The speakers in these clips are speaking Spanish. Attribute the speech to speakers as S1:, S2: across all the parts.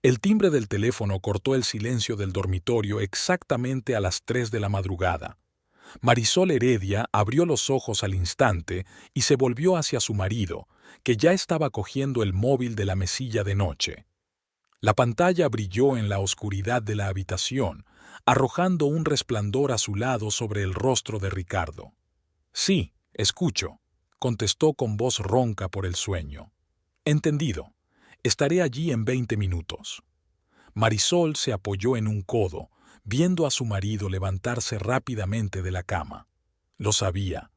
S1: El timbre del teléfono cortó el silencio del dormitorio exactamente a las 3 de la madrugada. Marisol Heredia abrió los ojos al instante y se volvió hacia su marido, que ya estaba cogiendo el móvil de la mesilla de noche. La pantalla brilló en la oscuridad de la habitación, arrojando un resplandor azulado sobre el rostro de Ricardo. «Sí, escucho», contestó con voz ronca por el sueño. «Entendido. Estaré allí en 20 minutos». Marisol se apoyó en un codo, viendo a su marido levantarse rápidamente de la cama. Lo sabía.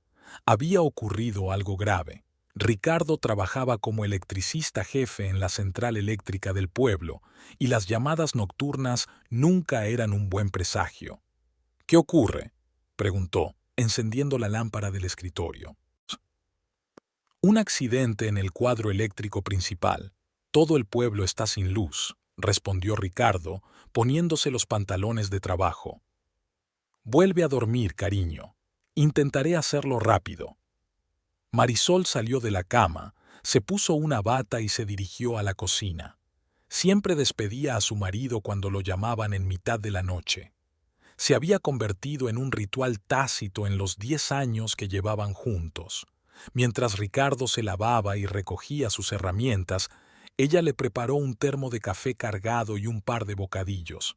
S1: Había ocurrido algo grave. Ricardo trabajaba como electricista jefe en la central eléctrica del pueblo, y las llamadas nocturnas nunca eran un buen presagio. «¿Qué ocurre?», preguntó, encendiendo la lámpara del escritorio. «Un accidente en el cuadro eléctrico principal. Todo el pueblo está sin luz», respondió Ricardo, poniéndose los pantalones de trabajo. «Vuelve a dormir, cariño. Intentaré hacerlo rápido». Marisol salió de la cama, se puso una bata y se dirigió a la cocina. Siempre despedía a su marido cuando lo llamaban en mitad de la noche. Se había convertido en un ritual tácito en los 10 años que llevaban juntos. Mientras Ricardo se lavaba y recogía sus herramientas, ella le preparó un termo de café cargado y un par de bocadillos.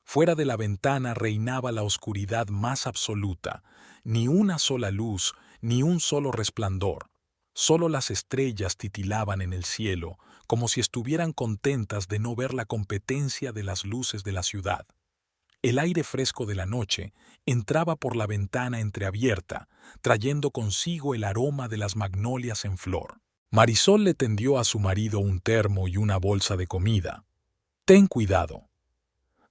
S1: Fuera de la ventana reinaba la oscuridad más absoluta, ni una sola luz, ni un solo resplandor. Solo las estrellas titilaban en el cielo, como si estuvieran contentas de no ver la competencia de las luces de la ciudad. El aire fresco de la noche entraba por la ventana entreabierta, trayendo consigo el aroma de las magnolias en flor. Marisol le tendió a su marido un termo y una bolsa de comida. «Ten cuidado».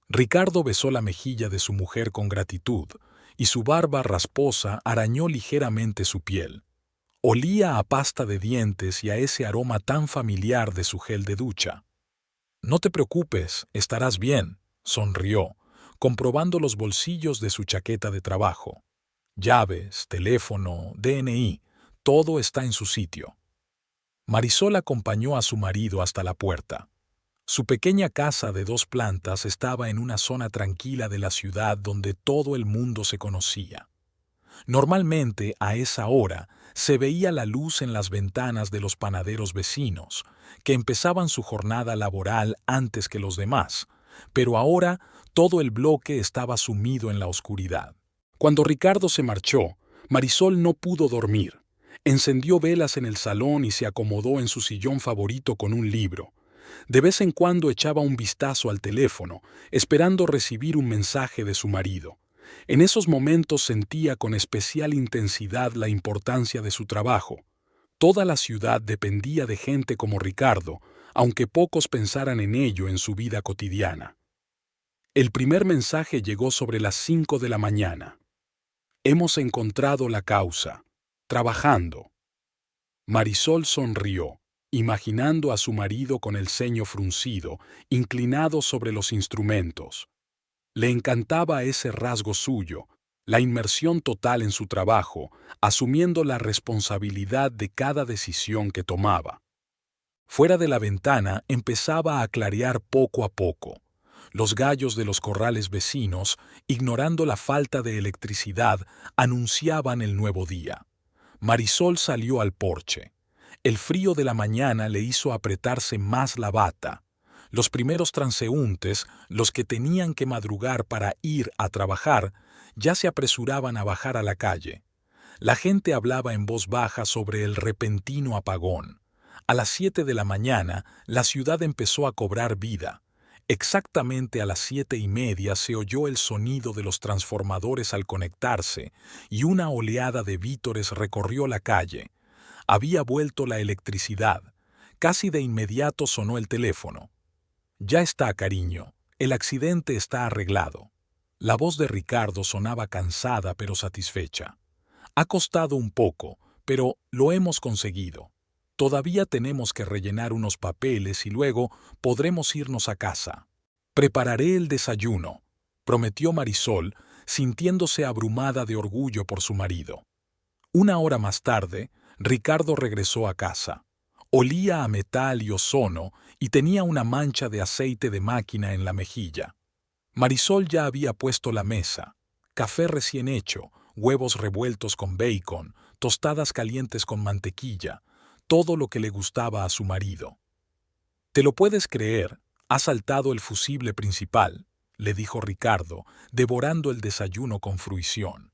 S1: Ricardo besó la mejilla de su mujer con gratitud, y su barba rasposa arañó ligeramente su piel. Olía a pasta de dientes y a ese aroma tan familiar de su gel de ducha. «No te preocupes, estarás bien», sonrió, comprobando los bolsillos de su chaqueta de trabajo. «Llaves, teléfono, DNI, todo está en su sitio». Marisol acompañó a su marido hasta la puerta. Su pequeña casa de 2 plantas estaba en una zona tranquila de la ciudad donde todo el mundo se conocía. Normalmente, a esa hora, se veía la luz en las ventanas de los panaderos vecinos, que empezaban su jornada laboral antes que los demás, pero ahora todo el bloque estaba sumido en la oscuridad. Cuando Ricardo se marchó, Marisol no pudo dormir. Encendió velas en el salón y se acomodó en su sillón favorito con un libro. De vez en cuando echaba un vistazo al teléfono, esperando recibir un mensaje de su marido. En esos momentos sentía con especial intensidad la importancia de su trabajo. Toda la ciudad dependía de gente como Ricardo, aunque pocos pensaran en ello en su vida cotidiana. El primer mensaje llegó sobre las 5 de la mañana. «Hemos encontrado la causa. Trabajando». Marisol sonrió, imaginando a su marido con el ceño fruncido, inclinado sobre los instrumentos. Le encantaba ese rasgo suyo, la inmersión total en su trabajo, asumiendo la responsabilidad de cada decisión que tomaba. Fuera de la ventana empezaba a clarear poco a poco. Los gallos de los corrales vecinos, ignorando la falta de electricidad, anunciaban el nuevo día. Marisol salió al porche. El frío de la mañana le hizo apretarse más la bata. Los primeros transeúntes, los que tenían que madrugar para ir a trabajar, ya se apresuraban a bajar a la calle. La gente hablaba en voz baja sobre el repentino apagón. A las 7 de la mañana, la ciudad empezó a cobrar vida. Exactamente a las 7:30 se oyó el sonido de los transformadores al conectarse y una oleada de vítores recorrió la calle. Había vuelto la electricidad. Casi de inmediato sonó el teléfono. «Ya está, cariño. El accidente está arreglado». La voz de Ricardo sonaba cansada pero satisfecha. «Ha costado un poco, pero lo hemos conseguido. Todavía tenemos que rellenar unos papeles y luego podremos irnos a casa. Prepararé el desayuno», prometió Marisol, sintiéndose abrumada de orgullo por su marido. Una hora más tarde, Ricardo regresó a casa. Olía a metal y ozono y tenía una mancha de aceite de máquina en la mejilla. Marisol ya había puesto la mesa: café recién hecho, huevos revueltos con bacon, tostadas calientes con mantequilla, todo lo que le gustaba a su marido. «¿Te lo puedes creer? Ha saltado el fusible principal», le dijo Ricardo, devorando el desayuno con fruición.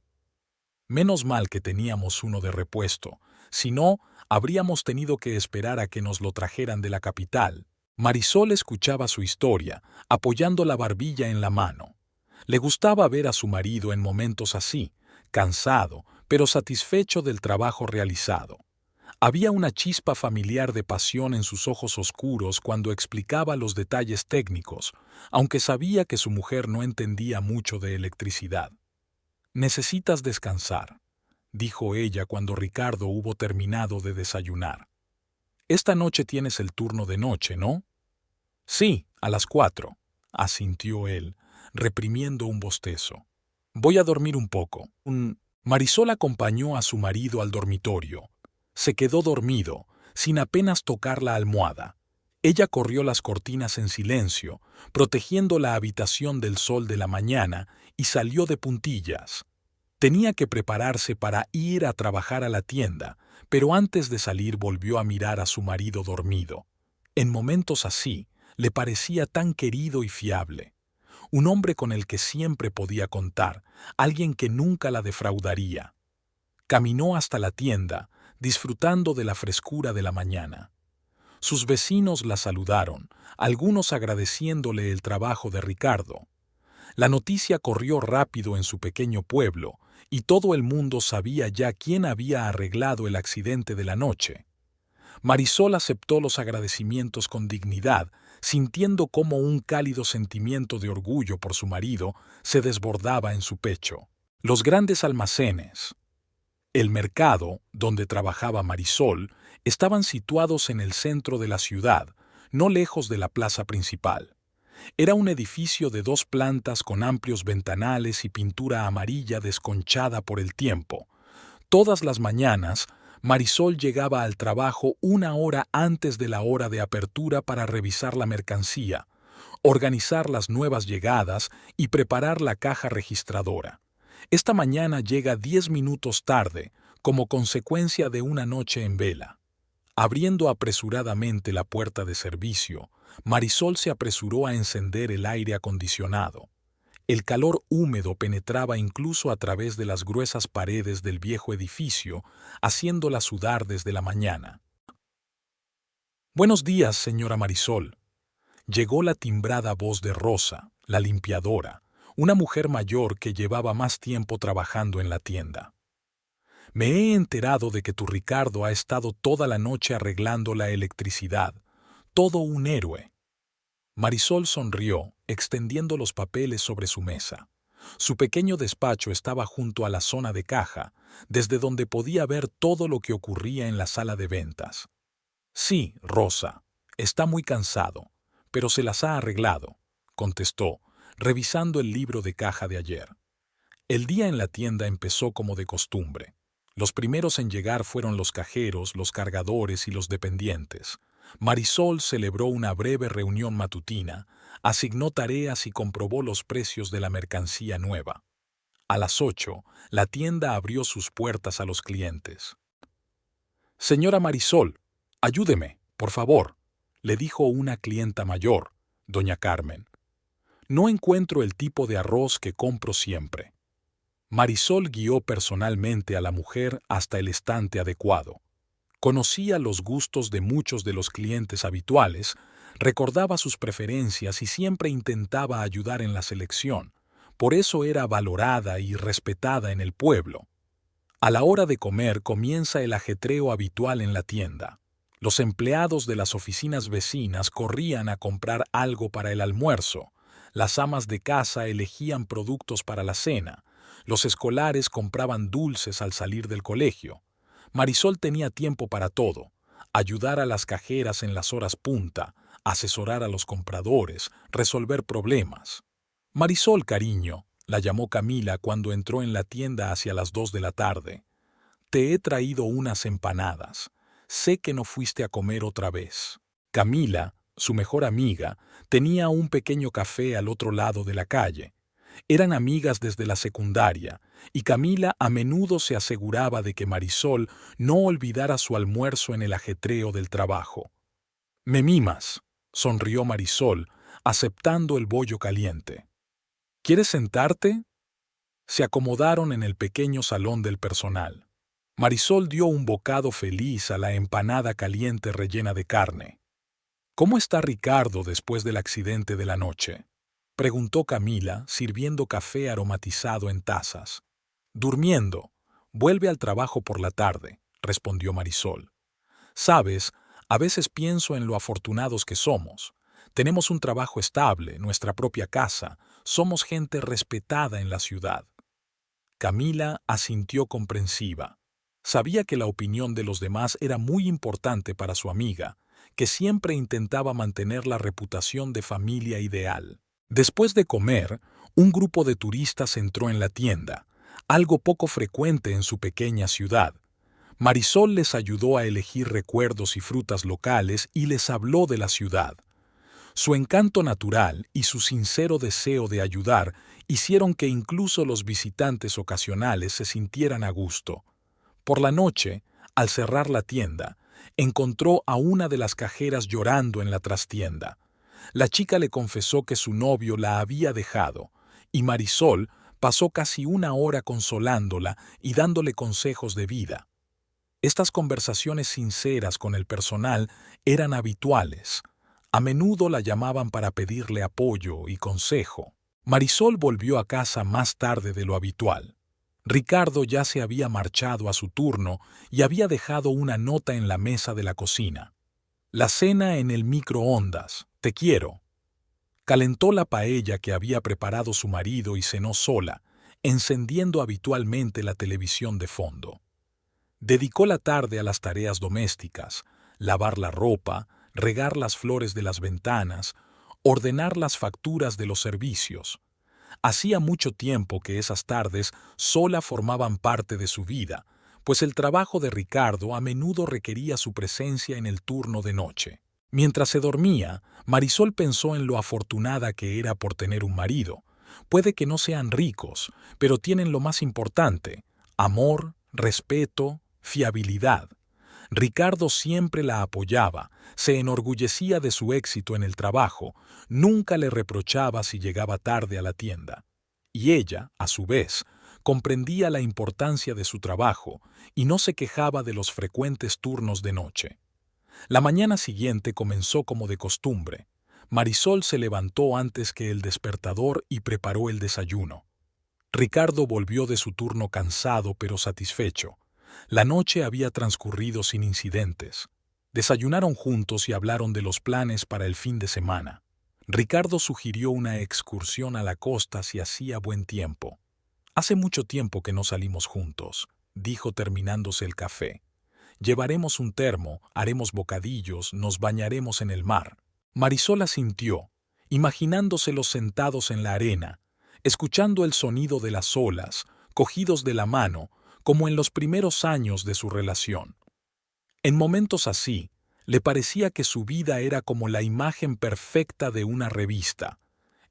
S1: Menos mal que teníamos uno de repuesto, si no, habríamos tenido que esperar a que nos lo trajeran de la capital. Marisol escuchaba su historia, apoyando la barbilla en la mano. Le gustaba ver a su marido en momentos así, cansado, pero satisfecho del trabajo realizado. Había una chispa familiar de pasión en sus ojos oscuros cuando explicaba los detalles técnicos, aunque sabía que su mujer no entendía mucho de electricidad. «Necesitas descansar», dijo ella cuando Ricardo hubo terminado de desayunar. «Esta noche tienes el turno de noche, ¿no?» «Sí, a las 4», asintió él, reprimiendo un bostezo. «Voy a dormir un poco». Marisol acompañó a su marido al dormitorio. Se quedó dormido, sin apenas tocar la almohada. Ella corrió las cortinas en silencio, protegiendo la habitación del sol de la mañana, y salió de puntillas. Tenía que prepararse para ir a trabajar a la tienda, pero antes de salir volvió a mirar a su marido dormido. En momentos así, le parecía tan querido y fiable. Un hombre con el que siempre podía contar, alguien que nunca la defraudaría. Caminó hasta la tienda, disfrutando de la frescura de la mañana. Sus vecinos la saludaron, algunos agradeciéndole el trabajo de Ricardo. La noticia corrió rápido en su pequeño pueblo, y todo el mundo sabía ya quién había arreglado el accidente de la noche. Marisol aceptó los agradecimientos con dignidad, sintiendo cómo un cálido sentimiento de orgullo por su marido se desbordaba en su pecho. Los grandes almacenes, el mercado, donde trabajaba Marisol, estaban situados en el centro de la ciudad, no lejos de la plaza principal. Era un edificio de 2 plantas con amplios ventanales y pintura amarilla desconchada por el tiempo. Todas las mañanas, Marisol llegaba al trabajo 1 hora antes de la hora de apertura para revisar la mercancía, organizar las nuevas llegadas y preparar la caja registradora. Esta mañana llega 10 minutos tarde, como consecuencia de una noche en vela. Abriendo apresuradamente la puerta de servicio, Marisol se apresuró a encender el aire acondicionado. El calor húmedo penetraba incluso a través de las gruesas paredes del viejo edificio, haciéndola sudar desde la mañana. «Buenos días, señora Marisol». Llegó la timbrada voz de Rosa, la limpiadora, una mujer mayor que llevaba más tiempo trabajando en la tienda. «Me he enterado de que tu Ricardo ha estado toda la noche arreglando la electricidad. Todo un héroe». Marisol sonrió, extendiendo los papeles sobre su mesa. Su pequeño despacho estaba junto a la zona de caja, desde donde podía ver todo lo que ocurría en la sala de ventas. «Sí, Rosa, está muy cansado, pero se las ha arreglado», contestó, revisando el libro de caja de ayer. El día en la tienda empezó como de costumbre. Los primeros en llegar fueron los cajeros, los cargadores y los dependientes. Marisol celebró una breve reunión matutina, asignó tareas y comprobó los precios de la mercancía nueva. A las 8, la tienda abrió sus puertas a los clientes. «Señora Marisol, ayúdeme, por favor», le dijo una clienta mayor, doña Carmen. «No encuentro el tipo de arroz que compro siempre». Marisol guió personalmente a la mujer hasta el estante adecuado. Conocía los gustos de muchos de los clientes habituales, recordaba sus preferencias y siempre intentaba ayudar en la selección. Por eso era valorada y respetada en el pueblo. A la hora de comer comienza el ajetreo habitual en la tienda. Los empleados de las oficinas vecinas corrían a comprar algo para el almuerzo. Las amas de casa elegían productos para la cena. Los escolares compraban dulces al salir del colegio. Marisol tenía tiempo para todo: ayudar a las cajeras en las horas punta, asesorar a los compradores, resolver problemas. «Marisol, cariño», la llamó Camila cuando entró en la tienda hacia las 2 de la tarde. «Te he traído unas empanadas. Sé que no fuiste a comer otra vez». Camila, Su mejor amiga tenía un pequeño café al otro lado de la calle. Eran amigas desde la secundaria, y Camila a menudo se aseguraba de que Marisol no olvidara su almuerzo en el ajetreo del trabajo. «Me mimas», sonrió Marisol, aceptando el bollo caliente. «¿Quieres sentarte?». Se acomodaron en el pequeño salón del personal. Marisol dio un bocado feliz a la empanada caliente rellena de carne. «¿Cómo está Ricardo después del accidente de la noche?», preguntó Camila, sirviendo café aromatizado en tazas. «Durmiendo. Vuelve al trabajo por la tarde», respondió Marisol. «Sabes, a veces pienso en lo afortunados que somos. Tenemos un trabajo estable, nuestra propia casa, somos gente respetada en la ciudad». Camila asintió comprensiva. Sabía que la opinión de los demás era muy importante para su amiga, que siempre intentaba mantener la reputación de familia ideal. Después de comer, un grupo de turistas entró en la tienda, algo poco frecuente en su pequeña ciudad. Marisol les ayudó a elegir recuerdos y frutas locales y les habló de la ciudad. Su encanto natural y su sincero deseo de ayudar hicieron que incluso los visitantes ocasionales se sintieran a gusto. Por la noche, al cerrar la tienda, encontró a una de las cajeras llorando en la trastienda. La chica le confesó que su novio la había dejado, y Marisol pasó casi una hora consolándola y dándole consejos de vida. Estas conversaciones sinceras con el personal eran habituales. A menudo la llamaban para pedirle apoyo y consejo. Marisol volvió a casa más tarde de lo habitual. Ricardo ya se había marchado a su turno y había dejado una nota en la mesa de la cocina. «La cena en el microondas. Te quiero». Calentó la paella que había preparado su marido y cenó sola, encendiendo habitualmente la televisión de fondo. Dedicó la tarde a las tareas domésticas, lavar la ropa, regar las flores de las ventanas, ordenar las facturas de los servicios. Hacía mucho tiempo que esas tardes sola formaban parte de su vida, pues el trabajo de Ricardo a menudo requería su presencia en el turno de noche. Mientras se dormía, Marisol pensó en lo afortunada que era por tener un marido. Puede que no sean ricos, pero tienen lo más importante: amor, respeto, fiabilidad. Ricardo siempre la apoyaba, se enorgullecía de su éxito en el trabajo, nunca le reprochaba si llegaba tarde a la tienda. Y ella, a su vez, comprendía la importancia de su trabajo y no se quejaba de los frecuentes turnos de noche. La mañana siguiente comenzó como de costumbre. Marisol se levantó antes que el despertador y preparó el desayuno. Ricardo volvió de su turno cansado pero satisfecho. La noche había transcurrido sin incidentes. Desayunaron juntos y hablaron de los planes para el fin de semana. Ricardo sugirió una excursión a la costa si hacía buen tiempo. «Hace mucho tiempo que no salimos juntos», dijo terminándose el café. «Llevaremos un termo, haremos bocadillos, nos bañaremos en el mar». Marisol asintió, imaginándoselos sentados en la arena, escuchando el sonido de las olas, cogidos de la mano, como en los primeros años de su relación. En momentos así, le parecía que su vida era como la imagen perfecta de una revista: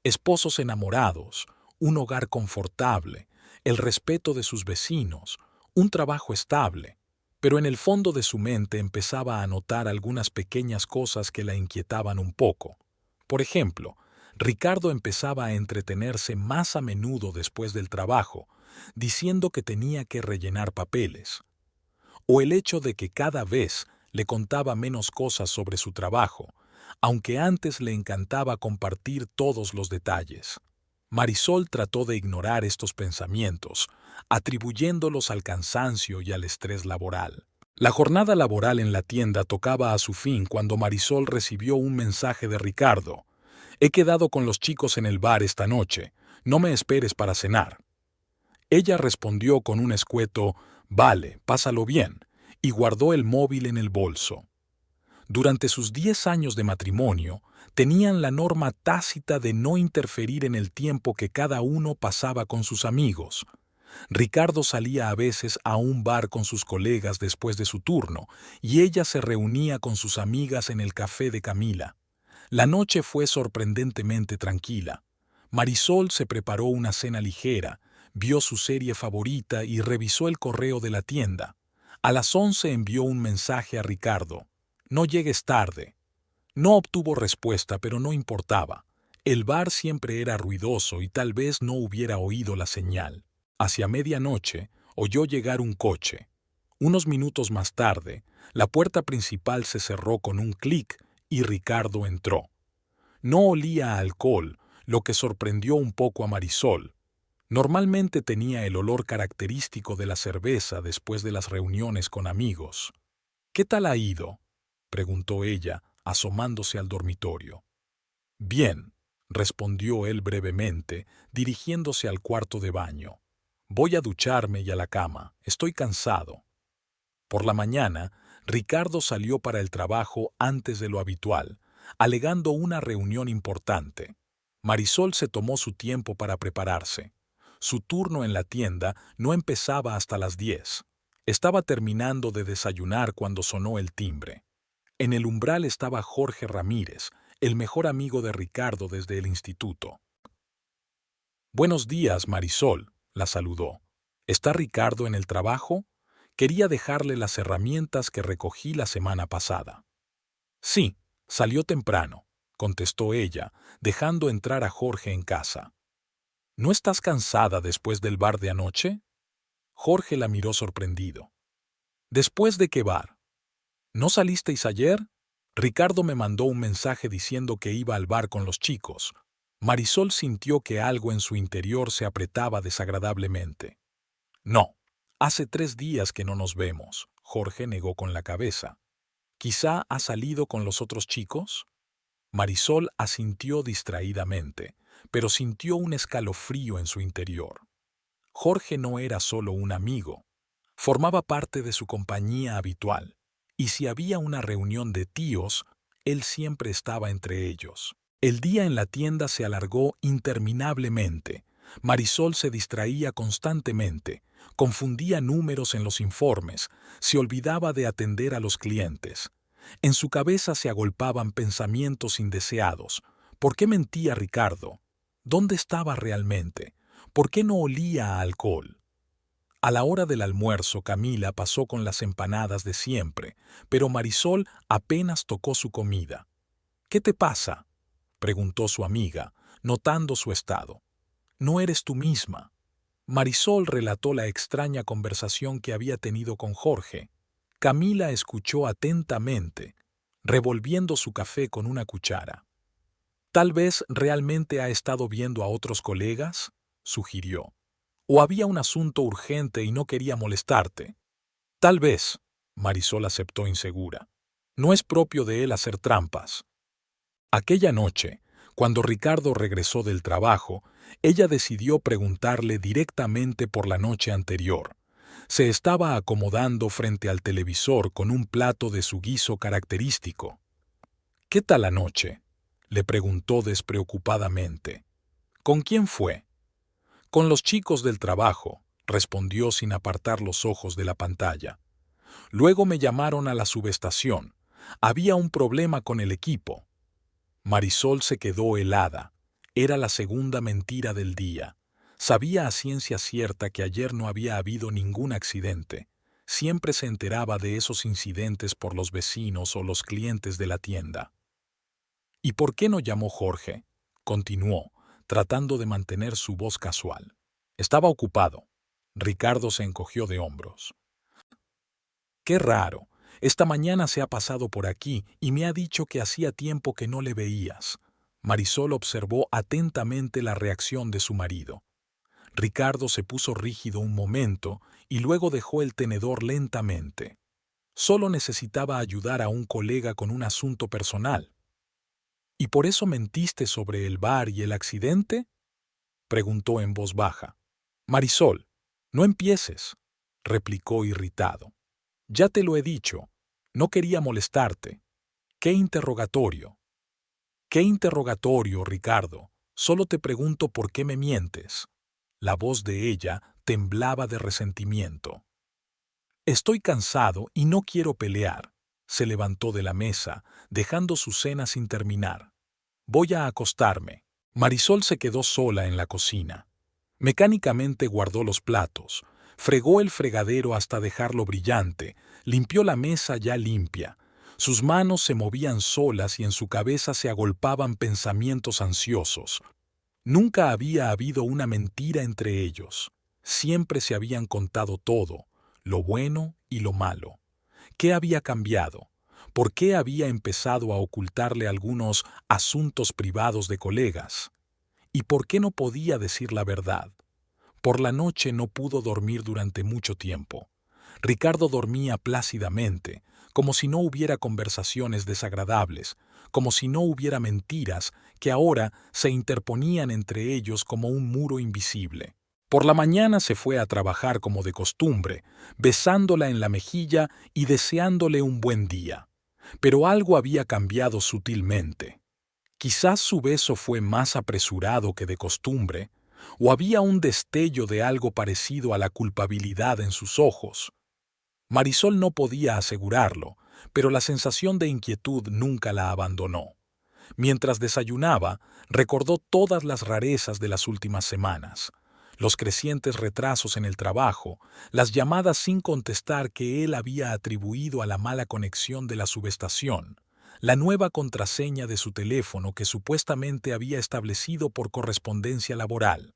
S1: esposos enamorados, un hogar confortable, el respeto de sus vecinos, un trabajo estable. Pero en el fondo de su mente empezaba a notar algunas pequeñas cosas que la inquietaban un poco. Por ejemplo, Ricardo empezaba a entretenerse más a menudo después del trabajo, diciendo que tenía que rellenar papeles. O el hecho de que cada vez le contaba menos cosas sobre su trabajo, aunque antes le encantaba compartir todos los detalles. Marisol trató de ignorar estos pensamientos, atribuyéndolos al cansancio y al estrés laboral. La jornada laboral en la tienda tocaba a su fin cuando Marisol recibió un mensaje de Ricardo: «He quedado con los chicos en el bar esta noche, no me esperes para cenar». Ella respondió con un escueto «Vale, pásalo bien», y guardó el móvil en el bolso. Durante sus 10 años de matrimonio, tenían la norma tácita de no interferir en el tiempo que cada uno pasaba con sus amigos. Ricardo salía a veces a un bar con sus colegas después de su turno, y ella se reunía con sus amigas en el café de Camila. La noche fue sorprendentemente tranquila. Marisol se preparó una cena ligera, vio su serie favorita y revisó el correo de la tienda. A las 11 envió un mensaje a Ricardo. No llegues tarde. No obtuvo respuesta, pero no importaba. El bar siempre era ruidoso y tal vez no hubiera oído la señal. Hacia medianoche oyó llegar un coche. Unos minutos más tarde, la puerta principal se cerró con un clic y Ricardo entró. No olía a alcohol, lo que sorprendió un poco a Marisol. Normalmente tenía el olor característico de la cerveza después de las reuniones con amigos. ¿Qué tal ha ido?, preguntó ella, asomándose al dormitorio. Bien, respondió él brevemente, dirigiéndose al cuarto de baño. Voy a ducharme y a la cama, estoy cansado. Por la mañana, Ricardo salió para el trabajo antes de lo habitual, alegando una reunión importante. Marisol se tomó su tiempo para prepararse. Su turno en la tienda no empezaba hasta las 10. Estaba terminando de desayunar cuando sonó el timbre. En el umbral estaba Jorge Ramírez, el mejor amigo de Ricardo desde el instituto. «Buenos días, Marisol», la saludó. «¿Está Ricardo en el trabajo? Quería dejarle las herramientas que recogí la semana pasada». «Sí, salió temprano», contestó ella, dejando entrar a Jorge en casa. «¿No estás cansada después del bar de anoche?». Jorge la miró sorprendido. «¿Después de qué bar? ¿No salisteis ayer?». Ricardo me mandó un mensaje diciendo que iba al bar con los chicos. Marisol sintió que algo en su interior se apretaba desagradablemente. «No, hace 3 días que no nos vemos», Jorge negó con la cabeza. «¿Quizá ha salido con los otros chicos?». Marisol asintió distraídamente, pero sintió un escalofrío en su interior. Jorge no era solo un amigo, formaba parte de su compañía habitual, y si había una reunión de tíos, él siempre estaba entre ellos. El día en la tienda se alargó interminablemente. Marisol se distraía constantemente, confundía números en los informes, se olvidaba de atender a los clientes. En su cabeza se agolpaban pensamientos indeseados. ¿Por qué mentía Ricardo? ¿Dónde estaba realmente? ¿Por qué no olía a alcohol? A la hora del almuerzo, Camila pasó con las empanadas de siempre, pero Marisol apenas tocó su comida. «¿Qué te pasa?», preguntó su amiga, notando su estado. «No eres tú misma». Marisol relató la extraña conversación que había tenido con Jorge. Camila escuchó atentamente, revolviendo su café con una cuchara. «Tal vez realmente ha estado viendo a otros colegas», sugirió. «O había un asunto urgente y no quería molestarte». «Tal vez», Marisol aceptó insegura. «No es propio de él hacer trampas». Aquella noche, cuando Ricardo regresó del trabajo, ella decidió preguntarle directamente por la noche anterior. Se estaba acomodando frente al televisor con un plato de su guiso característico. «¿Qué tal la noche?», le preguntó despreocupadamente. «¿Con quién fue?». «Con los chicos del trabajo», respondió sin apartar los ojos de la pantalla. «Luego me llamaron a la subestación. Había un problema con el equipo». Marisol se quedó helada. Era la segunda mentira del día. Sabía a ciencia cierta que ayer no había habido ningún accidente. Siempre se enteraba de esos incidentes por los vecinos o los clientes de la tienda. «¿Y por qué no llamó Jorge?», continuó, tratando de mantener su voz casual. «Estaba ocupado». Ricardo se encogió de hombros. «Qué raro. Esta mañana se ha pasado por aquí y me ha dicho que hacía tiempo que no le veías». Marisol observó atentamente la reacción de su marido. Ricardo se puso rígido un momento y luego dejó el tenedor lentamente. Solo necesitaba ayudar a un colega con un asunto personal. «¿Y por eso mentiste sobre el bar y el accidente?», preguntó en voz baja. «Marisol, no empieces», replicó irritado. «Ya te lo he dicho. No quería molestarte». «¿Qué interrogatorio?». «¿Qué interrogatorio, Ricardo? Solo te pregunto por qué me mientes». La voz de ella temblaba de resentimiento. «Estoy cansado y no quiero pelear». Se levantó de la mesa, dejando su cena sin terminar. Voy a acostarme. Marisol se quedó sola en la cocina. Mecánicamente guardó los platos, fregó el fregadero hasta dejarlo brillante, limpió la mesa ya limpia. Sus manos se movían solas y en su cabeza se agolpaban pensamientos ansiosos. Nunca había habido una mentira entre ellos. Siempre se habían contado todo, lo bueno y lo malo. ¿Qué había cambiado? ¿Por qué había empezado a ocultarle algunos asuntos privados de colegas? ¿Y por qué no podía decir la verdad? Por la noche no pudo dormir durante mucho tiempo. Ricardo dormía plácidamente, como si no hubiera conversaciones desagradables, como si no hubiera mentiras que ahora se interponían entre ellos como un muro invisible. Por la mañana se fue a trabajar como de costumbre, besándola en la mejilla y deseándole un buen día. Pero algo había cambiado sutilmente. Quizás su beso fue más apresurado que de costumbre, o había un destello de algo parecido a la culpabilidad en sus ojos. Marisol no podía asegurarlo, pero la sensación de inquietud nunca la abandonó. Mientras desayunaba, recordó todas las rarezas de las últimas semanas, los crecientes retrasos en el trabajo, las llamadas sin contestar que él había atribuido a la mala conexión de la subestación, la nueva contraseña de su teléfono que supuestamente había establecido por correspondencia laboral.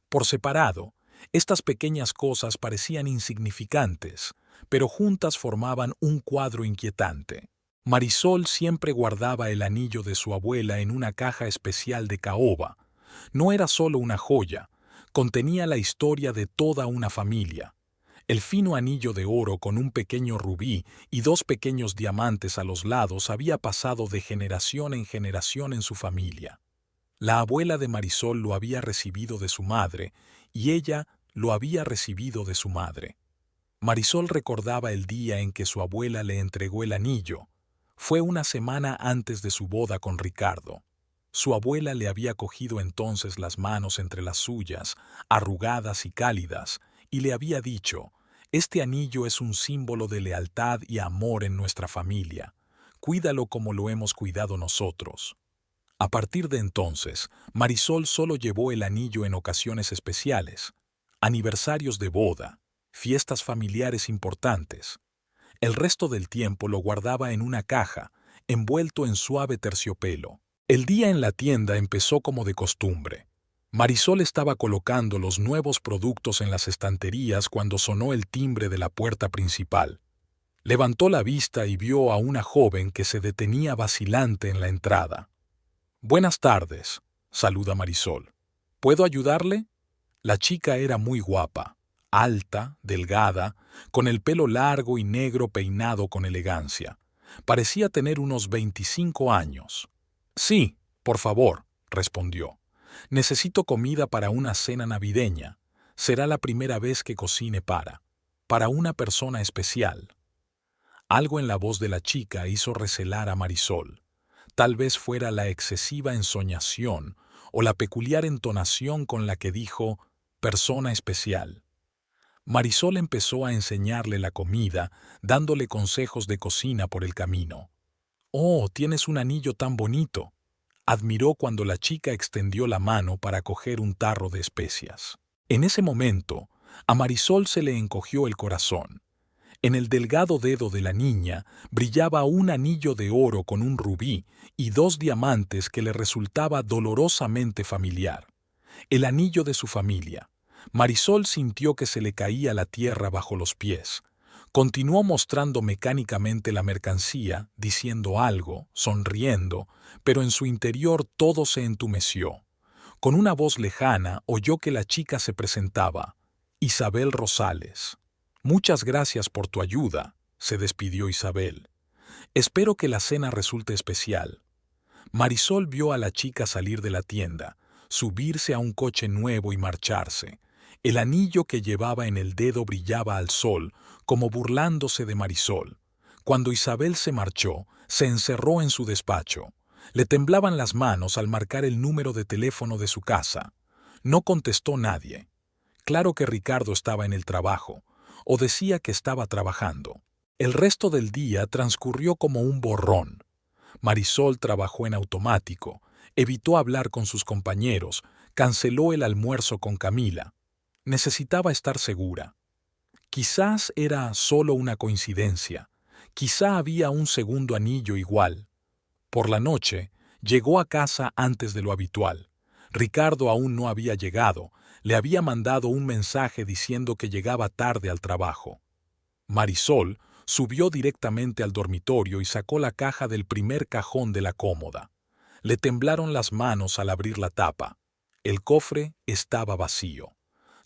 S1: Por separado, estas pequeñas cosas parecían insignificantes, pero juntas formaban un cuadro inquietante. Marisol siempre guardaba el anillo de su abuela en una caja especial de caoba. No era solo una joya, contenía la historia de toda una familia. El fino anillo de oro con un pequeño rubí y dos pequeños diamantes a los lados había pasado de generación en generación en su familia. La abuela de Marisol lo había recibido de su madre y ella lo había recibido de su madre. Marisol recordaba el día en que su abuela le entregó el anillo. Fue una semana antes de su boda con Ricardo. Su abuela le había cogido entonces las manos entre las suyas, arrugadas y cálidas, y le había dicho: «Este anillo es un símbolo de lealtad y amor en nuestra familia. Cuídalo como lo hemos cuidado nosotros». A partir de entonces, Marisol solo llevó el anillo en ocasiones especiales, aniversarios de boda, fiestas familiares importantes. El resto del tiempo lo guardaba en una caja, envuelto en suave terciopelo. El día en la tienda empezó como de costumbre. Marisol estaba colocando los nuevos productos en las estanterías cuando sonó el timbre de la puerta principal. Levantó la vista y vio a una joven que se detenía vacilante en la entrada. «Buenas tardes», saluda Marisol. «¿Puedo ayudarle?» La chica era muy guapa, alta, delgada, con el pelo largo y negro peinado con elegancia. Parecía tener unos 25 años. «Sí, por favor», respondió. «Necesito comida para una cena navideña. Será la primera vez que cocine para una persona especial». Algo en la voz de la chica hizo recelar a Marisol. Tal vez fuera la excesiva ensoñación o la peculiar entonación con la que dijo «persona especial». Marisol empezó a enseñarle la comida, dándole consejos de cocina por el camino. «Oh, tienes un anillo tan bonito», admiró cuando la chica extendió la mano para coger un tarro de especias. En ese momento, a Marisol se le encogió el corazón. En el delgado dedo de la niña brillaba un anillo de oro con un rubí y dos diamantes que le resultaba dolorosamente familiar. El anillo de su familia. Marisol sintió que se le caía la tierra bajo los pies. Continuó mostrando mecánicamente la mercancía, diciendo algo, sonriendo, pero en su interior todo se entumeció. Con una voz lejana oyó que la chica se presentaba. «Isabel Rosales». «Muchas gracias por tu ayuda», se despidió Isabel. «Espero que la cena resulte especial». Marisol vio a la chica salir de la tienda, subirse a un coche nuevo y marcharse. El anillo que llevaba en el dedo brillaba al sol, como burlándose de Marisol. Cuando Isabel se marchó, se encerró en su despacho. Le temblaban las manos al marcar el número de teléfono de su casa. No contestó nadie. Claro que Ricardo estaba en el trabajo, o decía que estaba trabajando. El resto del día transcurrió como un borrón. Marisol trabajó en automático, Evitó hablar con sus compañeros, canceló el almuerzo con Camila. Necesitaba estar segura. Quizás era solo una coincidencia. Quizá había un segundo anillo igual. Por la noche, llegó a casa antes de lo habitual. Ricardo aún no había llegado. Le había mandado un mensaje diciendo que llegaba tarde al trabajo. Marisol subió directamente al dormitorio y sacó la caja del primer cajón de la cómoda. Le temblaron las manos al abrir la tapa. El cofre estaba vacío.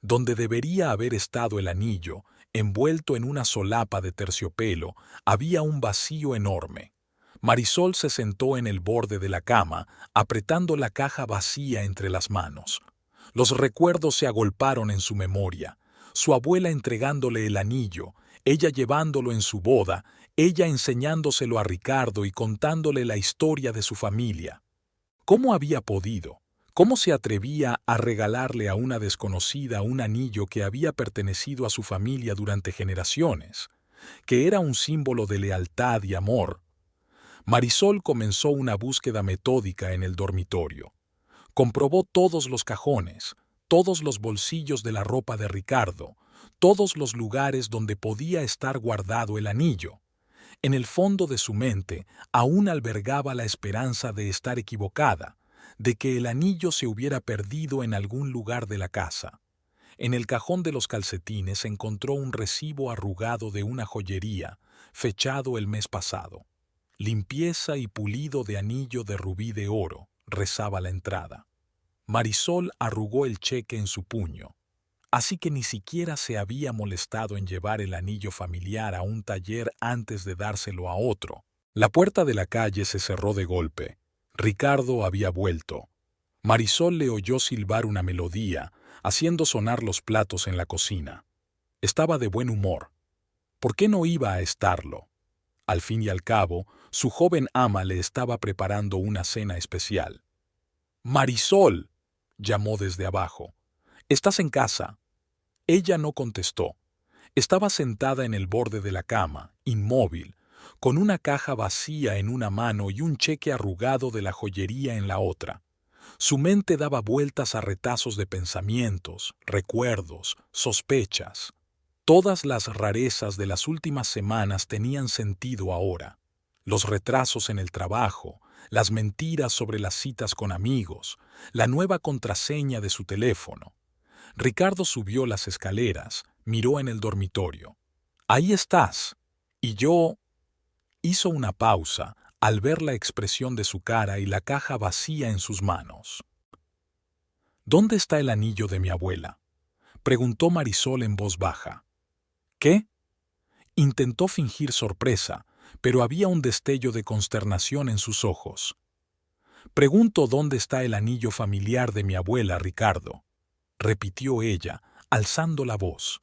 S1: Donde debería haber estado el anillo, envuelto en una solapa de terciopelo, había un vacío enorme. Marisol se sentó en el borde de la cama, apretando la caja vacía entre las manos. Los recuerdos se agolparon en su memoria. Su abuela entregándole el anillo, ella llevándolo en su boda, ella enseñándoselo a Ricardo y contándole la historia de su familia. ¿Cómo había podido? ¿Cómo se atrevía a regalarle a una desconocida un anillo que había pertenecido a su familia durante generaciones, que era un símbolo de lealtad y amor? Marisol comenzó una búsqueda metódica en el dormitorio. Comprobó todos los cajones, todos los bolsillos de la ropa de Ricardo, todos los lugares donde podía estar guardado el anillo. En el fondo de su mente aún albergaba la esperanza de estar equivocada, de que el anillo se hubiera perdido en algún lugar de la casa. En el cajón de los calcetines encontró un recibo arrugado de una joyería, fechado el mes pasado. Limpieza y pulido de anillo de rubí de oro, rezaba la entrada. Marisol arrugó el cheque en su puño. Así que ni siquiera se había molestado en llevar el anillo familiar a un taller antes de dárselo a otro. La puerta de la calle se cerró de golpe. Ricardo había vuelto. Marisol le oyó silbar una melodía, haciendo sonar los platos en la cocina. Estaba de buen humor. ¿Por qué no iba a estarlo? Al fin y al cabo, su joven ama le estaba preparando una cena especial. «Marisol», llamó desde abajo, «¿estás en casa?» Ella no contestó. Estaba sentada en el borde de la cama, inmóvil, con una caja vacía en una mano y un cheque arrugado de la joyería en la otra. Su mente daba vueltas a retazos de pensamientos, recuerdos, sospechas. Todas las rarezas de las últimas semanas tenían sentido ahora. Los retrasos en el trabajo, las mentiras sobre las citas con amigos, la nueva contraseña de su teléfono. Ricardo subió las escaleras, miró en el dormitorio. «Ahí estás». Y yo... Hizo una pausa al ver la expresión de su cara y la caja vacía en sus manos. «¿Dónde está el anillo de mi abuela?», preguntó Marisol en voz baja. «¿Qué?». Intentó fingir sorpresa, pero había un destello de consternación en sus ojos. «Pregunto dónde está el anillo familiar de mi abuela, Ricardo», repitió ella, alzando la voz.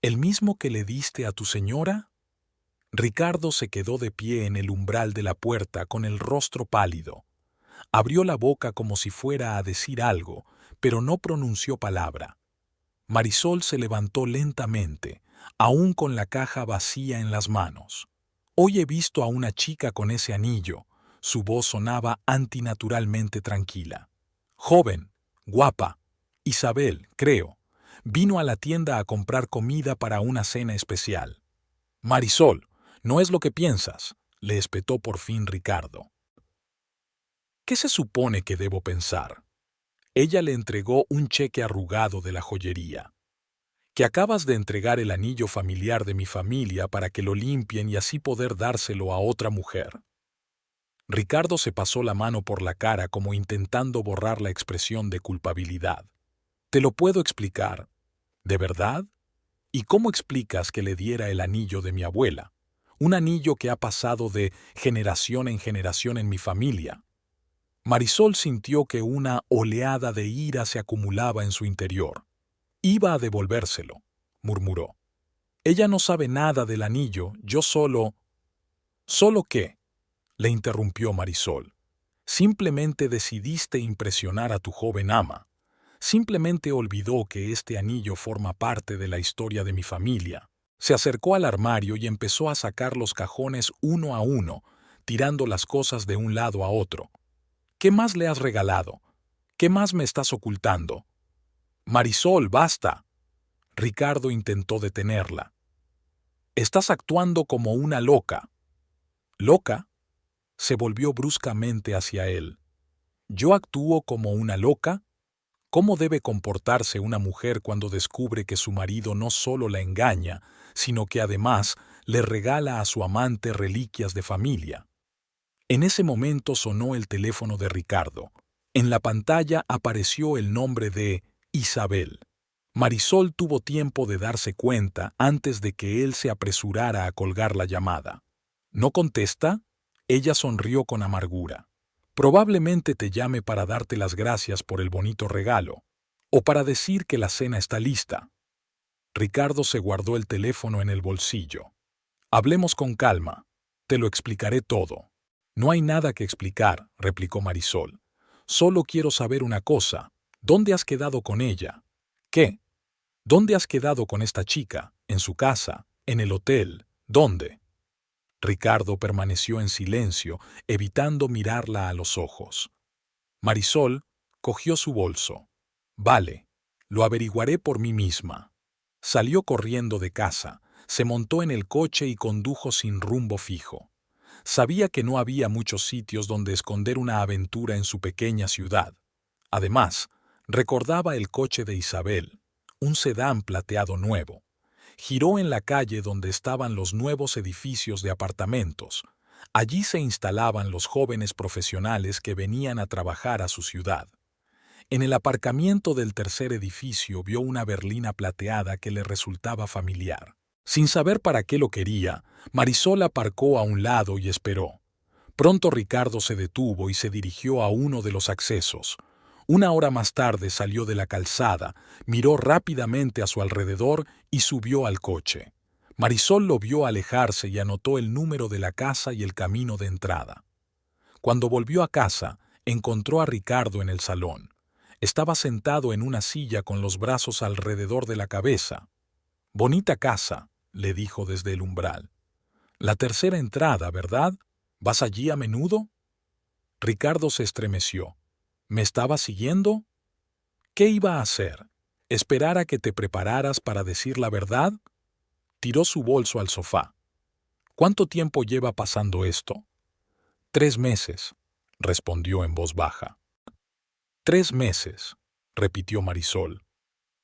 S1: «¿El mismo que le diste a tu señora?». Ricardo se quedó de pie en el umbral de la puerta con el rostro pálido. Abrió la boca como si fuera a decir algo, pero no pronunció palabra. Marisol se levantó lentamente, aún con la caja vacía en las manos. «Hoy he visto a una chica con ese anillo». Su voz sonaba antinaturalmente tranquila. «Joven, guapa, Isabel, creo. Vino a la tienda a comprar comida para una cena especial». «Marisol, no es lo que piensas», le espetó por fin Ricardo. «¿Qué se supone que debo pensar?». Ella le entregó un cheque arrugado de la joyería. «Que acabas de entregar el anillo familiar de mi familia para que lo limpien y así poder dárselo a otra mujer». Ricardo se pasó la mano por la cara como intentando borrar la expresión de culpabilidad. «Te lo puedo explicar». «¿De verdad? ¿Y cómo explicas que le diera el anillo de mi abuela? Un anillo que ha pasado de generación en mi familia». Marisol sintió que una oleada de ira se acumulaba en su interior. «Iba a devolvérselo», murmuró. «Ella no sabe nada del anillo, yo solo...». «¿Solo qué?», le interrumpió Marisol. «Simplemente decidiste impresionar a tu joven ama. Simplemente olvidó que este anillo forma parte de la historia de mi familia». Se acercó al armario y empezó a sacar los cajones uno a uno, tirando las cosas de un lado a otro. ¿Qué más le has regalado? ¿Qué más me estás ocultando? Marisol, basta. Ricardo intentó detenerla. Estás actuando como una loca. ¿Loca? Se volvió bruscamente hacia él. ¿Yo actúo como una loca? ¿Cómo debe comportarse una mujer cuando descubre que su marido no solo la engaña, sino que además le regala a su amante reliquias de familia? En ese momento sonó el teléfono de Ricardo. En la pantalla apareció el nombre de Isabel. Marisol tuvo tiempo de darse cuenta antes de que él se apresurara a colgar la llamada. ¿No contesta? Ella sonrió con amargura. Probablemente te llame para darte las gracias por el bonito regalo, o para decir que la cena está lista. Ricardo se guardó el teléfono en el bolsillo. Hablemos con calma. Te lo explicaré todo. No hay nada que explicar, replicó Marisol. Solo quiero saber una cosa. ¿Dónde has quedado con ella? ¿Qué? ¿Dónde has quedado con esta chica? ¿En su casa? ¿En el hotel? ¿Dónde? Ricardo permaneció en silencio, evitando mirarla a los ojos. Marisol cogió su bolso. Vale, lo averiguaré por mí misma. Salió corriendo de casa, se montó en el coche y condujo sin rumbo fijo. Sabía que no había muchos sitios donde esconder una aventura en su pequeña ciudad. Además, recordaba el coche de Isabel, un sedán plateado nuevo. Giró en la calle donde estaban los nuevos edificios de apartamentos. Allí se instalaban los jóvenes profesionales que venían a trabajar a su ciudad. En el aparcamiento del tercer edificio vio una berlina plateada que le resultaba familiar. Sin saber para qué lo quería, Marisol aparcó a un lado y esperó. Pronto Ricardo se detuvo y se dirigió a uno de los accesos. Una hora más tarde salió de la calzada, miró rápidamente a su alrededor y subió al coche. Marisol lo vio alejarse y anotó el número de la casa y el camino de entrada. Cuando volvió a casa, encontró a Ricardo en el salón. Estaba sentado en una silla con los brazos alrededor de la cabeza. «Bonita casa», le dijo desde el umbral. «La tercera entrada, ¿verdad? ¿Vas allí a menudo?» Ricardo se estremeció. ¿Me estaba siguiendo? ¿Qué iba a hacer? ¿Esperar a que te prepararas para decir la verdad? Tiró su bolso al sofá. ¿Cuánto tiempo lleva pasando esto? 3 meses, respondió en voz baja. 3 meses, repitió Marisol.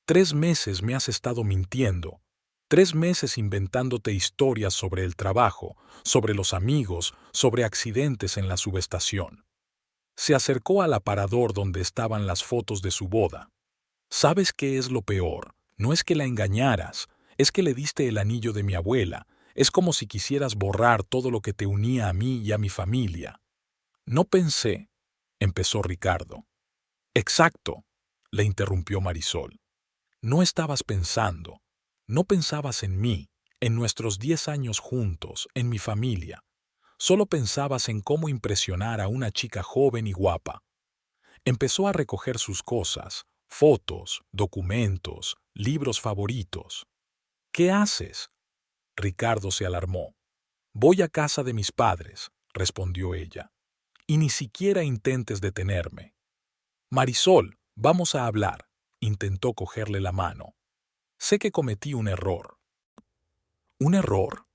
S1: 3 meses me has estado mintiendo. 3 meses inventándote historias sobre el trabajo, sobre los amigos, sobre accidentes en la subestación. Se acercó al aparador donde estaban las fotos de su boda. ¿Sabes qué es lo peor? No es que la engañaras, es que le diste el anillo de mi abuela. Es como si quisieras borrar todo lo que te unía a mí y a mi familia. No pensé, empezó Ricardo. Exacto, le interrumpió Marisol. No estabas pensando. No pensabas en mí, en nuestros 10 años juntos, en mi familia. Solo pensabas en cómo impresionar a una chica joven y guapa. Empezó a recoger sus cosas, fotos, documentos, libros favoritos. ¿Qué haces? Ricardo se alarmó. Voy a casa de mis padres, respondió ella. Y ni siquiera intentes detenerme. Marisol, vamos a hablar, intentó cogerle la mano. Sé que cometí un error. ¿Un error?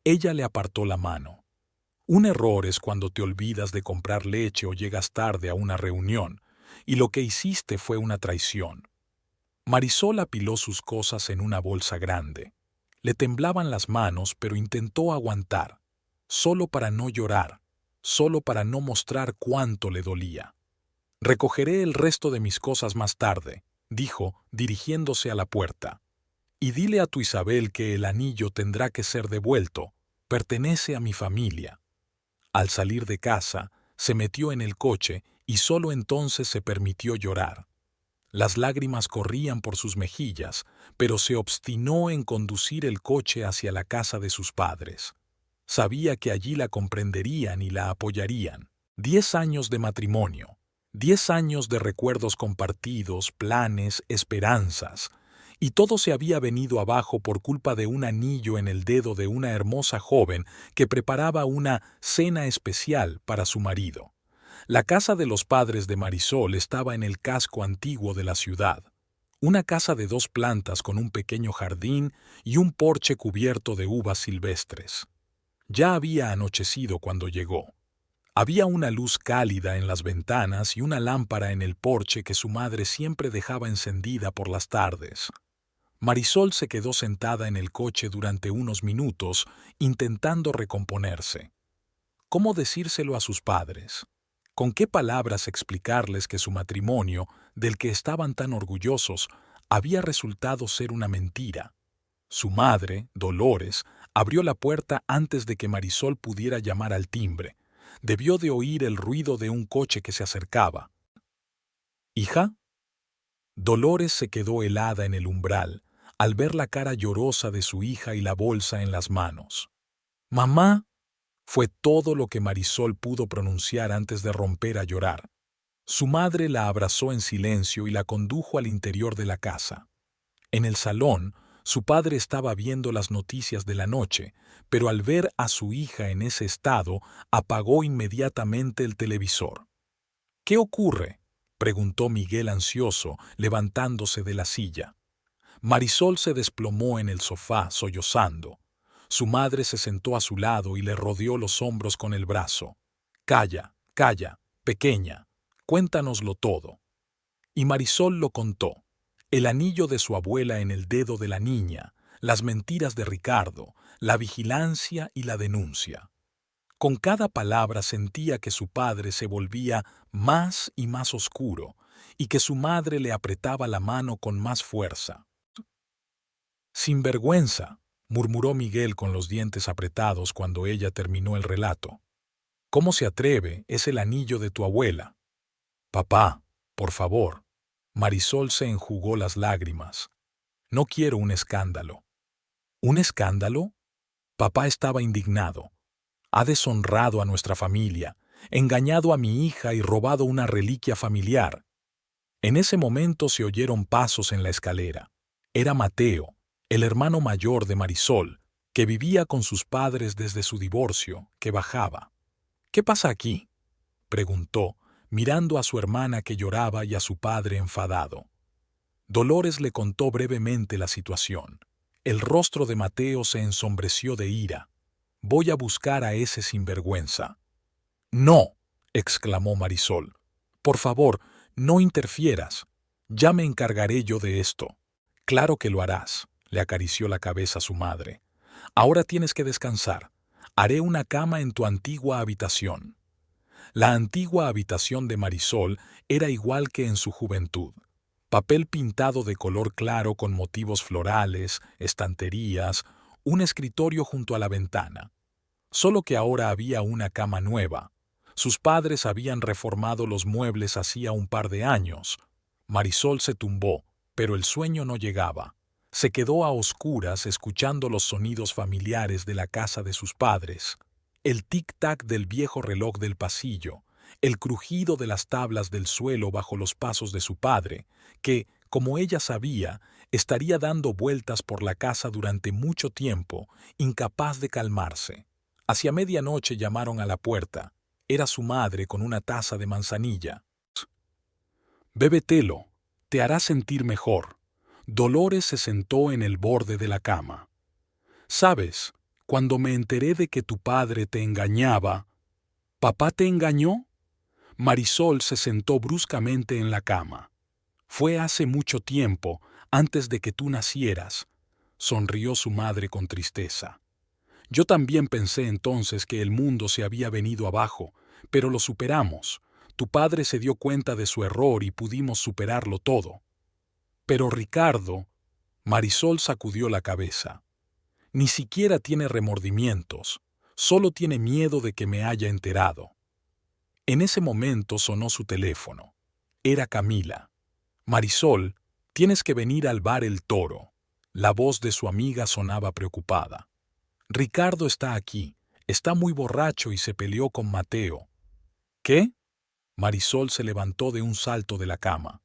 S1: Ella le apartó la mano. Un error es cuando te olvidas de comprar leche o llegas tarde a una reunión, y lo que hiciste fue una traición. Marisol apiló sus cosas en una bolsa grande. Le temblaban las manos, pero intentó aguantar, solo para no llorar, solo para no mostrar cuánto le dolía. Recogeré el resto de mis cosas más tarde, dijo, dirigiéndose a la puerta. Y dile a tu Isabel que el anillo tendrá que ser devuelto, pertenece a mi familia. Al salir de casa, se metió en el coche y solo entonces se permitió llorar. Las lágrimas corrían por sus mejillas, pero se obstinó en conducir el coche hacia la casa de sus padres. Sabía que allí la comprenderían y la apoyarían. 10 años de matrimonio, 10 años de recuerdos compartidos, planes, esperanzas, y todo se había venido abajo por culpa de un anillo en el dedo de una hermosa joven que preparaba una cena especial para su marido. La casa de los padres de Marisol estaba en el casco antiguo de la ciudad. Una casa de 2 plantas con un pequeño jardín y un porche cubierto de uvas silvestres. Ya había anochecido cuando llegó. Había una luz cálida en las ventanas y una lámpara en el porche que su madre siempre dejaba encendida por las tardes. Marisol se quedó sentada en el coche durante unos minutos, intentando recomponerse. ¿Cómo decírselo a sus padres? ¿Con qué palabras explicarles que su matrimonio, del que estaban tan orgullosos, había resultado ser una mentira? Su madre, Dolores, abrió la puerta antes de que Marisol pudiera llamar al timbre. Debió de oír el ruido de un coche que se acercaba. ¿Hija? Dolores se quedó helada en el umbral, al ver la cara llorosa de su hija y la bolsa en las manos. «Mamá», fue todo lo que Marisol pudo pronunciar antes de romper a llorar. Su madre la abrazó en silencio y la condujo al interior de la casa. En el salón, su padre estaba viendo las noticias de la noche, pero al ver a su hija en ese estado, apagó inmediatamente el televisor. «¿Qué ocurre?», preguntó Miguel ansioso, levantándose de la silla. Marisol se desplomó en el sofá, sollozando. Su madre se sentó a su lado y le rodeó los hombros con el brazo. «Calla, calla, pequeña, cuéntanoslo todo». Y Marisol lo contó. El anillo de su abuela en el dedo de la niña, las mentiras de Ricardo, la vigilancia y la denuncia. Con cada palabra sentía que su padre se volvía más y más oscuro y que su madre le apretaba la mano con más fuerza. «Sinvergüenza», murmuró Miguel con los dientes apretados cuando ella terminó el relato. «¿Cómo se atreve? Es el anillo de tu abuela». «Papá, por favor». Marisol se enjugó las lágrimas. «No quiero un escándalo». «¿Un escándalo?». Papá estaba indignado. «Ha deshonrado a nuestra familia, engañado a mi hija y robado una reliquia familiar». En ese momento se oyeron pasos en la escalera. Era Mateo, el hermano mayor de Marisol, que vivía con sus padres desde su divorcio, que bajaba. «¿Qué pasa aquí?», preguntó, mirando a su hermana que lloraba y a su padre enfadado. Dolores le contó brevemente la situación. El rostro de Mateo se ensombreció de ira. «Voy a buscar a ese sinvergüenza». «No», exclamó Marisol. «Por favor, no interfieras. Ya me encargaré yo de esto». «Claro que lo harás», le acarició la cabeza su madre. «Ahora tienes que descansar. Haré una cama en tu antigua habitación». La antigua habitación de Marisol era igual que en su juventud. Papel pintado de color claro con motivos florales, estanterías, un escritorio junto a la ventana. Solo que ahora había una cama nueva. Sus padres habían reformado los muebles hacía un par de años. Marisol se tumbó, pero el sueño no llegaba. Se quedó a oscuras escuchando los sonidos familiares de la casa de sus padres. El tic-tac del viejo reloj del pasillo, el crujido de las tablas del suelo bajo los pasos de su padre, que, como ella sabía, estaría dando vueltas por la casa durante mucho tiempo, incapaz de calmarse. Hacia medianoche llamaron a la puerta. Era su madre con una taza de manzanilla. «Bébetelo, te hará sentir mejor». Dolores se sentó en el borde de la cama. «¿Sabes? Cuando me enteré de que tu padre te engañaba». «¿Papá te engañó?». Marisol se sentó bruscamente en la cama. «Fue hace mucho tiempo, antes de que tú nacieras», sonrió su madre con tristeza. «Yo también pensé entonces que el mundo se había venido abajo, pero lo superamos. Tu padre se dio cuenta de su error y pudimos superarlo todo». «Pero Ricardo», Marisol sacudió la cabeza, «ni siquiera tiene remordimientos, solo tiene miedo de que me haya enterado». En ese momento sonó su teléfono. Era Camila. «Marisol, tienes que venir al bar El Toro». La voz de su amiga sonaba preocupada. «Ricardo está aquí, está muy borracho y se peleó con Mateo». «¿Qué?». Marisol se levantó de un salto de la cama.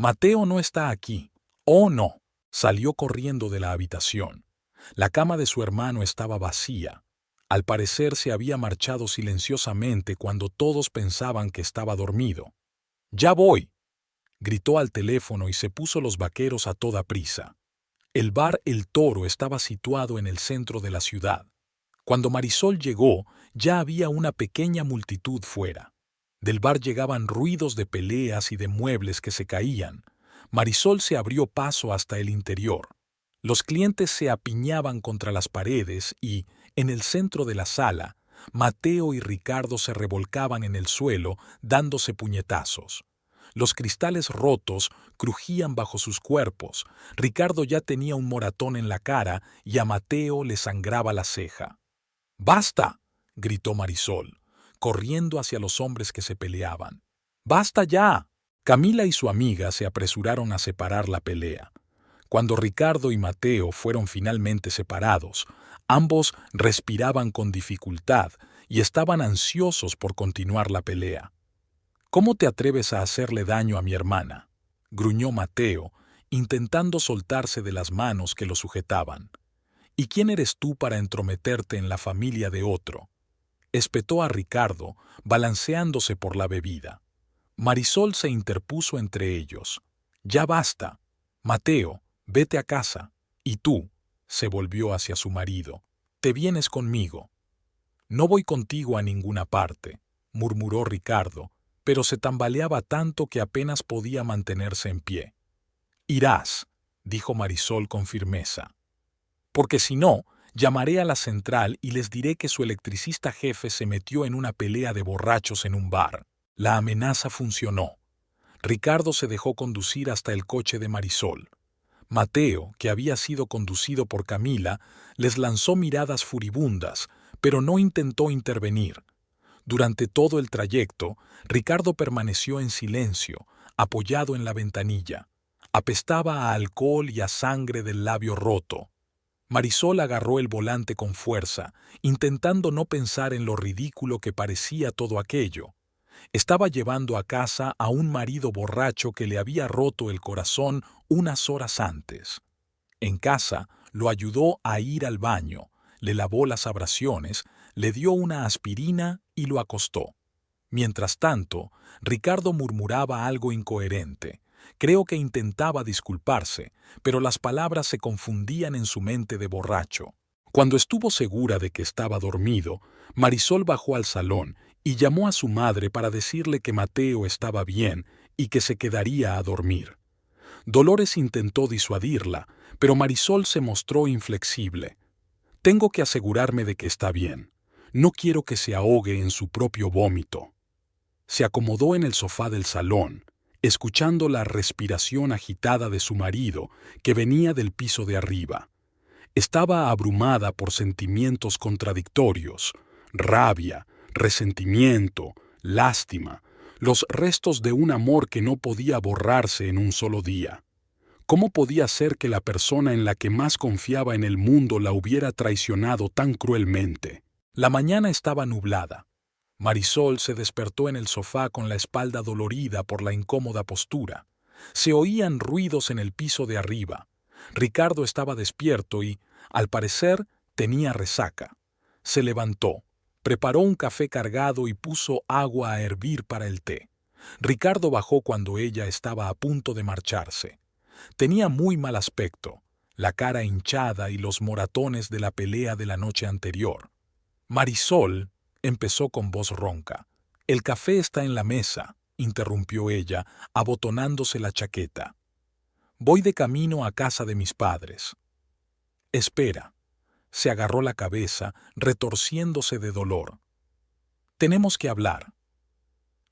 S1: «Mateo no está aquí». «Oh, no». Salió corriendo de la habitación. La cama de su hermano estaba vacía. Al parecer se había marchado silenciosamente cuando todos pensaban que estaba dormido. «¡Ya voy!», gritó al teléfono y se puso los vaqueros a toda prisa. El bar El Toro estaba situado en el centro de la ciudad. Cuando Marisol llegó, ya había una pequeña multitud fuera. Del bar llegaban ruidos de peleas y de muebles que se caían. Marisol se abrió paso hasta el interior. Los clientes se apiñaban contra las paredes y, en el centro de la sala, Mateo y Ricardo se revolcaban en el suelo dándose puñetazos. Los cristales rotos crujían bajo sus cuerpos. Ricardo ya tenía un moratón en la cara y a Mateo le sangraba la ceja. «¡Basta!», gritó Marisol, corriendo hacia los hombres que se peleaban. «¡Basta ya!». Camila y su amiga se apresuraron a separar la pelea. Cuando Ricardo y Mateo fueron finalmente separados, ambos respiraban con dificultad y estaban ansiosos por continuar la pelea. «¿Cómo te atreves a hacerle daño a mi hermana?», gruñó Mateo, intentando soltarse de las manos que lo sujetaban. «¿Y quién eres tú para entrometerte en la familia de otro?», espetó a Ricardo, balanceándose por la bebida. Marisol se interpuso entre ellos. «Ya basta. Mateo, vete a casa. Y tú», se volvió hacia su marido, «te vienes conmigo». «No voy contigo a ninguna parte», murmuró Ricardo, pero se tambaleaba tanto que apenas podía mantenerse en pie. «Irás», dijo Marisol con firmeza. «Porque si no, llamaré a la central y les diré que su electricista jefe se metió en una pelea de borrachos en un bar». La amenaza funcionó. Ricardo se dejó conducir hasta el coche de Marisol. Mateo, que había sido conducido por Camila, les lanzó miradas furibundas, pero no intentó intervenir. Durante todo el trayecto, Ricardo permaneció en silencio, apoyado en la ventanilla. Apestaba a alcohol y a sangre del labio roto. Marisol agarró el volante con fuerza, intentando no pensar en lo ridículo que parecía todo aquello. Estaba llevando a casa a un marido borracho que le había roto el corazón unas horas antes. En casa lo ayudó a ir al baño, le lavó las abrasiones, le dio una aspirina y lo acostó. Mientras tanto, Ricardo murmuraba algo incoherente. Creo que intentaba disculparse, pero las palabras se confundían en su mente de borracho. Cuando estuvo segura de que estaba dormido, Marisol bajó al salón y llamó a su madre para decirle que Mateo estaba bien y que se quedaría a dormir. Dolores intentó disuadirla, pero Marisol se mostró inflexible. «Tengo que asegurarme de que está bien. No quiero que se ahogue en su propio vómito». Se acomodó en el sofá del salón, escuchando la respiración agitada de su marido, que venía del piso de arriba. Estaba abrumada por sentimientos contradictorios: rabia, resentimiento, lástima, los restos de un amor que no podía borrarse en un solo día. ¿Cómo podía ser que la persona en la que más confiaba en el mundo la hubiera traicionado tan cruelmente? La mañana estaba nublada. Marisol se despertó en el sofá con la espalda dolorida por la incómoda postura. Se oían ruidos en el piso de arriba. Ricardo estaba despierto y, al parecer, tenía resaca. Se levantó, preparó un café cargado y puso agua a hervir para el té. Ricardo bajó cuando ella estaba a punto de marcharse. Tenía muy mal aspecto, la cara hinchada y los moratones de la pelea de la noche anterior. «Marisol», empezó con voz ronca. «El café está en la mesa», interrumpió ella, abotonándose la chaqueta. «Voy de camino a casa de mis padres». «Espera». Se agarró la cabeza, retorciéndose de dolor. «Tenemos que hablar».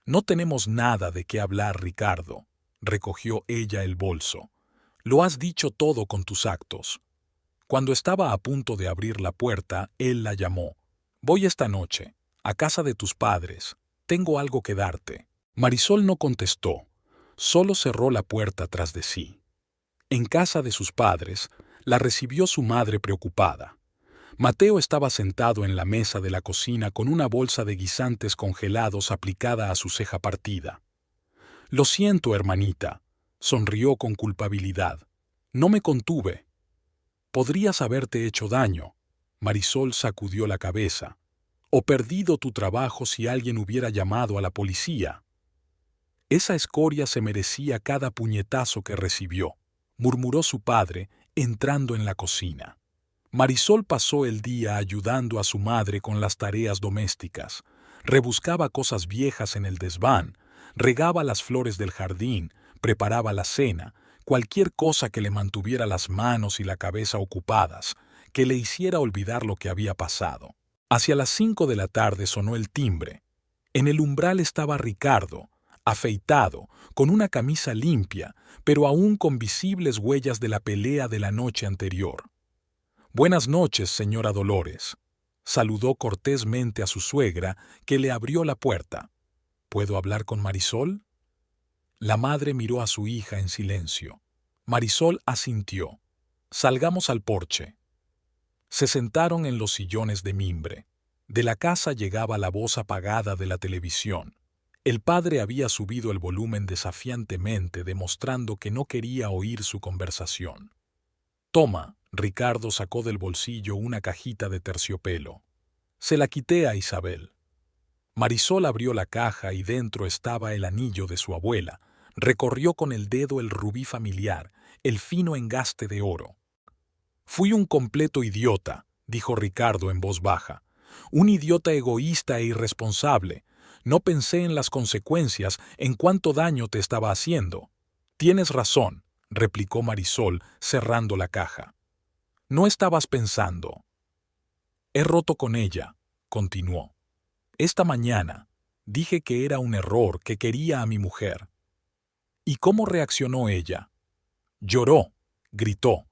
S1: «No tenemos nada de qué hablar, Ricardo», recogió ella el bolso. «Lo has dicho todo con tus actos». Cuando estaba a punto de abrir la puerta, él la llamó. «Voy esta noche, a casa de tus padres. Tengo algo que darte». Marisol no contestó, solo cerró la puerta tras de sí. En casa de sus padres, la recibió su madre preocupada. Mateo estaba sentado en la mesa de la cocina con una bolsa de guisantes congelados aplicada a su ceja partida. «Lo siento, hermanita», sonrió con culpabilidad. «No me contuve. Podrías haberte hecho daño». Marisol sacudió la cabeza. O perdido tu trabajo si alguien hubiera llamado a la policía. Esa escoria se merecía cada puñetazo que recibió, murmuró su padre, entrando en la cocina. Marisol pasó el día ayudando a su madre con las tareas domésticas. Rebuscaba cosas viejas en el desván, regaba las flores del jardín, preparaba la cena, cualquier cosa que le mantuviera las manos y la cabeza ocupadas, que le hiciera olvidar lo que había pasado. Hacia las 5 de la tarde sonó el timbre. En el umbral estaba Ricardo, afeitado, con una camisa limpia, pero aún con visibles huellas de la pelea de la noche anterior. «Buenas noches, señora Dolores», saludó cortésmente a su suegra, que le abrió la puerta. «¿Puedo hablar con Marisol?». La madre miró a su hija en silencio. Marisol asintió. «Salgamos al porche». Se sentaron en los sillones de mimbre. De la casa llegaba la voz apagada de la televisión. El padre había subido el volumen desafiantemente, demostrando que no quería oír su conversación. «Toma», Ricardo sacó del bolsillo una cajita de terciopelo. Se la quité a Isabel. Marisol abrió la caja y dentro estaba el anillo de su abuela. Recorrió con el dedo el rubí familiar, el fino engaste de oro. «Fui un completo idiota», dijo Ricardo en voz baja. «Un idiota egoísta e irresponsable. No pensé en las consecuencias, en cuánto daño te estaba haciendo». «Tienes razón», replicó Marisol, cerrando la caja. «No estabas pensando». «He roto con ella», continuó. «Esta mañana dije que era un error, que quería a mi mujer». «¿Y cómo reaccionó ella?» «Lloró, gritó,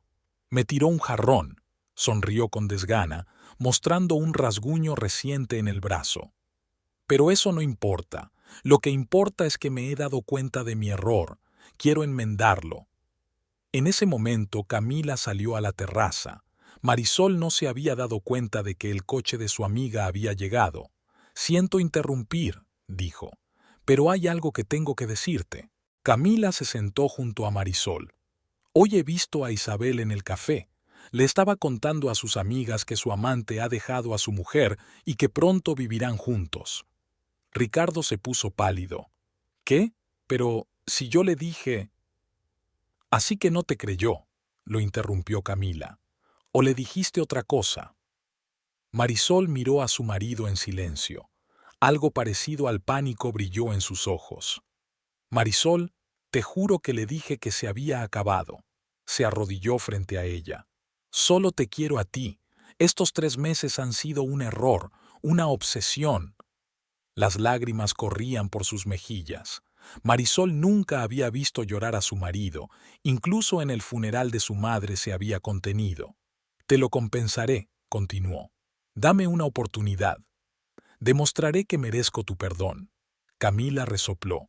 S1: me tiró un jarrón», sonrió con desgana, mostrando un rasguño reciente en el brazo. «Pero eso no importa. Lo que importa es que me he dado cuenta de mi error. Quiero enmendarlo». En ese momento Camila salió a la terraza. Marisol no se había dado cuenta de que el coche de su amiga había llegado. «Siento interrumpir», dijo, «pero hay algo que tengo que decirte». Camila se sentó junto a Marisol. «Hoy he visto a Isabel en el café. Le estaba contando a sus amigas que su amante ha dejado a su mujer y que pronto vivirán juntos». Ricardo se puso pálido. «¿Qué? Pero si yo le dije...». «Así que no te creyó», lo interrumpió Camila. «¿O le dijiste otra cosa?». Marisol miró a su marido en silencio. Algo parecido al pánico brilló en sus ojos. «Marisol, te juro que le dije que se había acabado». Se arrodilló frente a ella. «Solo te quiero a ti. Estos 3 meses han sido un error, una obsesión». Las lágrimas corrían por sus mejillas. Marisol nunca había visto llorar a su marido, incluso en el funeral de su madre se había contenido. «Te lo compensaré», continuó. «Dame una oportunidad. Demostraré que merezco tu perdón». Camila resopló.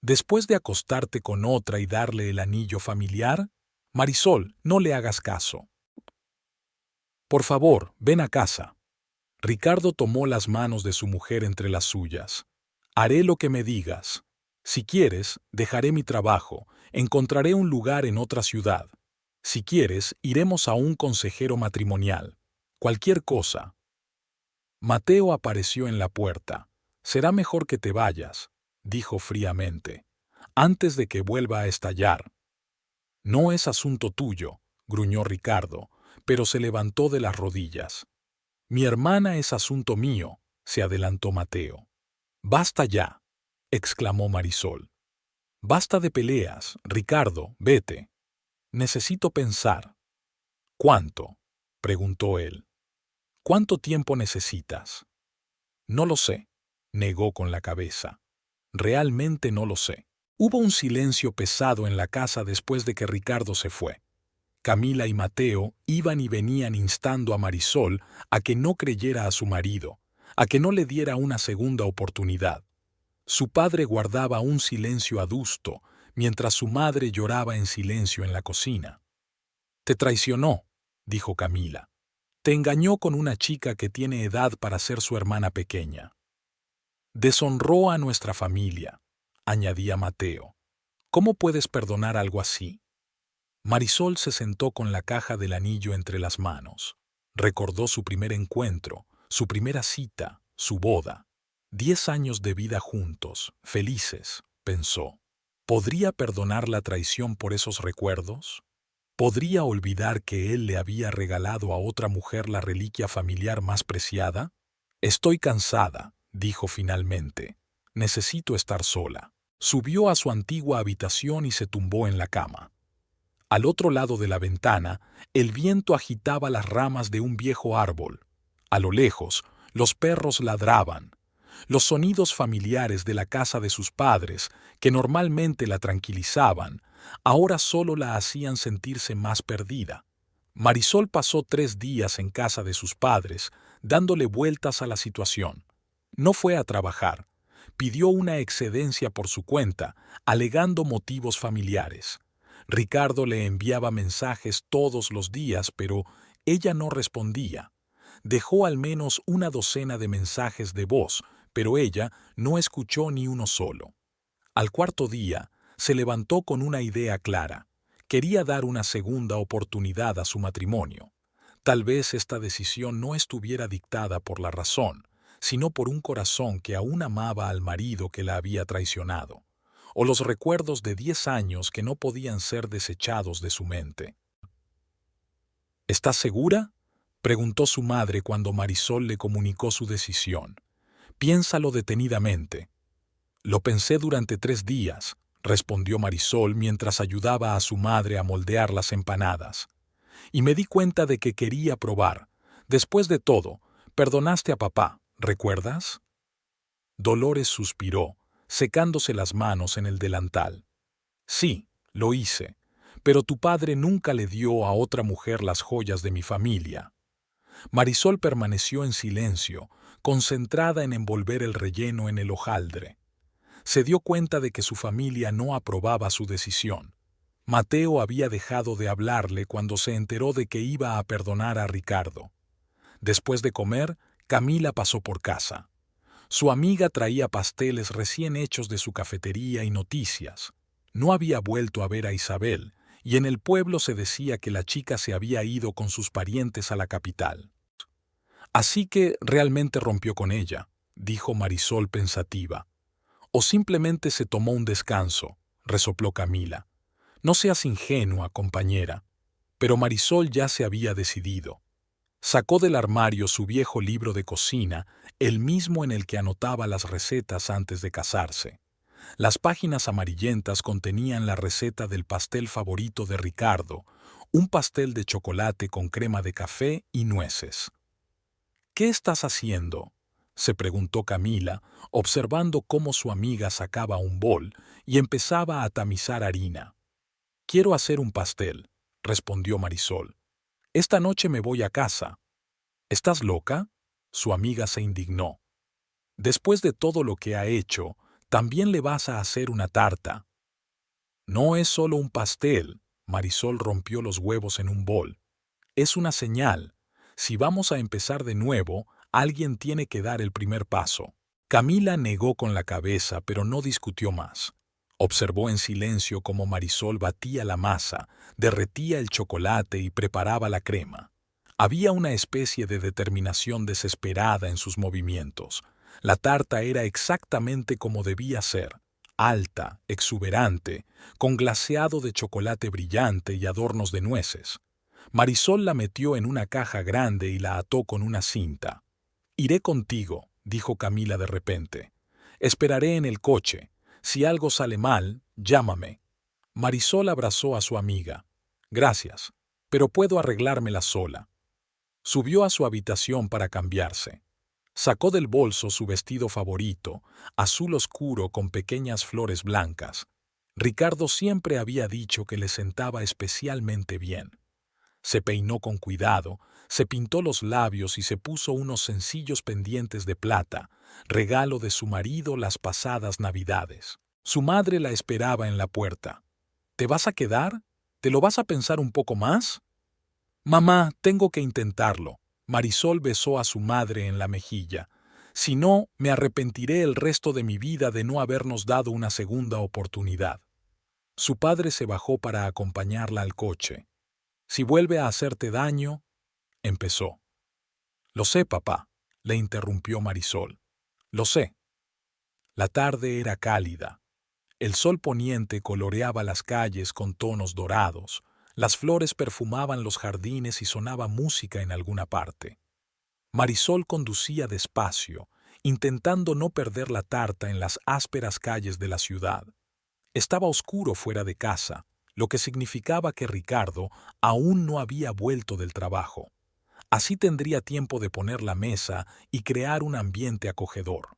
S1: «¿Después de acostarte con otra y darle el anillo familiar? Marisol, no le hagas caso. Por favor, ven a casa». Ricardo tomó las manos de su mujer entre las suyas. «Haré lo que me digas. Si quieres, dejaré mi trabajo, encontraré un lugar en otra ciudad. Si quieres, iremos a un consejero matrimonial. Cualquier cosa». Mateo apareció en la puerta. «Será mejor que te vayas», dijo fríamente, «antes de que vuelva a estallar». «No es asunto tuyo», gruñó Ricardo, pero se levantó de las rodillas. «Mi hermana es asunto mío», se adelantó Mateo. «Basta ya», exclamó Marisol. «Basta de peleas, Ricardo, vete. Necesito pensar». «¿Cuánto?», preguntó él. «¿Cuánto tiempo necesitas?». «No lo sé», negó con la cabeza. «Realmente no lo sé». Hubo un silencio pesado en la casa después de que Ricardo se fue. Camila y Mateo iban y venían instando a Marisol a que no creyera a su marido, a que no le diera una segunda oportunidad. Su padre guardaba un silencio adusto, mientras su madre lloraba en silencio en la cocina. «Te traicionó», dijo Camila. «Te engañó con una chica que tiene edad para ser su hermana pequeña». «Deshonró a nuestra familia», añadía Mateo. «¿Cómo puedes perdonar algo así?». Marisol se sentó con la caja del anillo entre las manos. Recordó su primer encuentro, su primera cita, su boda. 10 años de vida juntos, felices, pensó. ¿Podría perdonar la traición por esos recuerdos? ¿Podría olvidar que él le había regalado a otra mujer la reliquia familiar más preciada? Estoy cansada, dijo finalmente. Necesito estar sola. Subió a su antigua habitación y se tumbó en la cama. Al otro lado de la ventana, el viento agitaba las ramas de un viejo árbol. A lo lejos, los perros ladraban. Los sonidos familiares de la casa de sus padres, que normalmente la tranquilizaban, ahora solo la hacían sentirse más perdida. Marisol pasó 3 días en casa de sus padres, dándole vueltas a la situación. No fue a trabajar. Pidió una excedencia por su cuenta, alegando motivos familiares. Ricardo le enviaba mensajes todos los días, pero ella no respondía. Dejó al menos una docena de mensajes de voz, pero ella no escuchó ni uno solo. Al cuarto día, se levantó con una idea clara. Quería dar una segunda oportunidad a su matrimonio. Tal vez esta decisión no estuviera dictada por la razón, sino por un corazón que aún amaba al marido que la había traicionado, o los recuerdos de 10 años que no podían ser desechados de su mente. ¿Estás segura?, preguntó su madre cuando Marisol le comunicó su decisión. Piénsalo detenidamente. Lo pensé durante 3 días, respondió Marisol mientras ayudaba a su madre a moldear las empanadas. Y me di cuenta de que quería probar. Después de todo, perdonaste a papá, ¿recuerdas? Dolores suspiró, secándose las manos en el delantal. Sí, lo hice, pero tu padre nunca le dio a otra mujer las joyas de mi familia. Marisol permaneció en silencio, concentrada en envolver el relleno en el hojaldre. Se dio cuenta de que su familia no aprobaba su decisión. Mateo había dejado de hablarle cuando se enteró de que iba a perdonar a Ricardo. Después de comer, Camila pasó por casa. Su amiga traía pasteles recién hechos de su cafetería y noticias. No había vuelto a ver a Isabel, y en el pueblo se decía que la chica se había ido con sus parientes a la capital. Así que realmente rompió con ella, dijo Marisol pensativa. O simplemente se tomó un descanso, resopló Camila. No seas ingenua, compañera. Pero Marisol ya se había decidido. Sacó del armario su viejo libro de cocina, el mismo en el que anotaba las recetas antes de casarse. Las páginas amarillentas contenían la receta del pastel favorito de Ricardo, un pastel de chocolate con crema de café y nueces. ¿Qué estás haciendo?, se preguntó Camila, observando cómo su amiga sacaba un bol y empezaba a tamizar harina. Quiero hacer un pastel, respondió Marisol. Esta noche me voy a casa. ¿Estás loca?, su amiga se indignó. Después de todo lo que ha hecho, también le vas a hacer una tarta. No es solo un pastel, Marisol rompió los huevos en un bol. Es una señal. Si vamos a empezar de nuevo, alguien tiene que dar el primer paso. Camila negó con la cabeza, pero no discutió más. Observó en silencio cómo Marisol batía la masa, derretía el chocolate y preparaba la crema. Había una especie de determinación desesperada en sus movimientos. La tarta era exactamente como debía ser, alta, exuberante, con glaseado de chocolate brillante y adornos de nueces. Marisol la metió en una caja grande y la ató con una cinta. «Iré contigo», dijo Camila de repente. «Esperaré en el coche. Si algo sale mal, llámame». Marisol abrazó a su amiga. «Gracias, pero puedo arreglármela sola». Subió a su habitación para cambiarse. Sacó del bolso su vestido favorito, azul oscuro con pequeñas flores blancas. Ricardo siempre había dicho que le sentaba especialmente bien. Se peinó con cuidado, se pintó los labios y se puso unos sencillos pendientes de plata, regalo de su marido las pasadas Navidades. Su madre la esperaba en la puerta. «¿Te vas a quedar? ¿Te lo vas a pensar un poco más?» «Mamá, tengo que intentarlo». Marisol besó a su madre en la mejilla. «Si no, me arrepentiré el resto de mi vida de no habernos dado una segunda oportunidad». Su padre se bajó para acompañarla al coche. «Si vuelve a hacerte daño», empezó. Lo sé, papá, le interrumpió Marisol. Lo sé. La tarde era cálida. El sol poniente coloreaba las calles con tonos dorados, las flores perfumaban los jardines y sonaba música en alguna parte. Marisol conducía despacio, intentando no perder la tarta en las ásperas calles de la ciudad. Estaba oscuro fuera de casa, lo que significaba que Ricardo aún no había vuelto del trabajo. Así tendría tiempo de poner la mesa y crear un ambiente acogedor.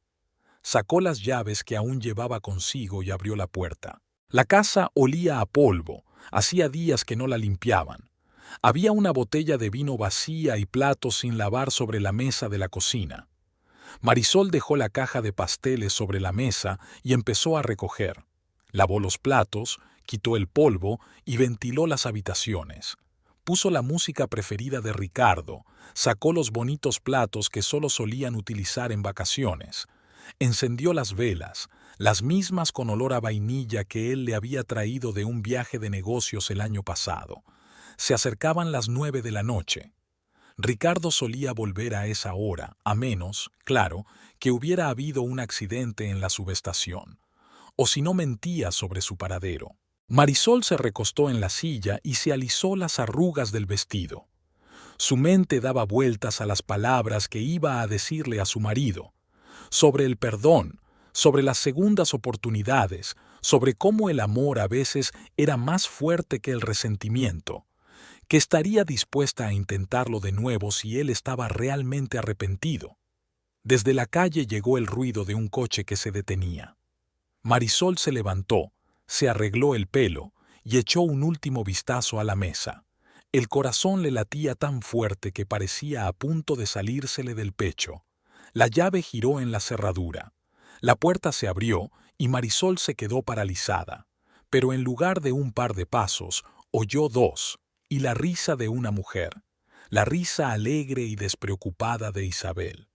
S1: Sacó las llaves que aún llevaba consigo y abrió la puerta. La casa olía a polvo, hacía días que no la limpiaban. Había una botella de vino vacía y platos sin lavar sobre la mesa de la cocina. Marisol dejó la caja de pasteles sobre la mesa y empezó a recoger. Lavó los platos, quitó el polvo y ventiló las habitaciones. Puso la música preferida de Ricardo, sacó los bonitos platos que solo solían utilizar en vacaciones. Encendió las velas, las mismas con olor a vainilla que él le había traído de un viaje de negocios el año pasado. Se acercaban las 9 de la noche. Ricardo solía volver a esa hora, a menos, claro, que hubiera habido un accidente en la subestación, o si no mentía sobre su paradero. Marisol se recostó en la silla y se alisó las arrugas del vestido. Su mente daba vueltas a las palabras que iba a decirle a su marido, sobre el perdón, sobre las segundas oportunidades, sobre cómo el amor a veces era más fuerte que el resentimiento, que estaría dispuesta a intentarlo de nuevo si él estaba realmente arrepentido. Desde la calle llegó el ruido de un coche que se detenía. Marisol se levantó, se arregló el pelo y echó un último vistazo a la mesa. El corazón le latía tan fuerte que parecía a punto de salírsele del pecho. La llave giró en la cerradura. La puerta se abrió y Marisol se quedó paralizada. Pero en lugar de un par de pasos, oyó dos, y la risa de una mujer, la risa alegre y despreocupada de Isabel.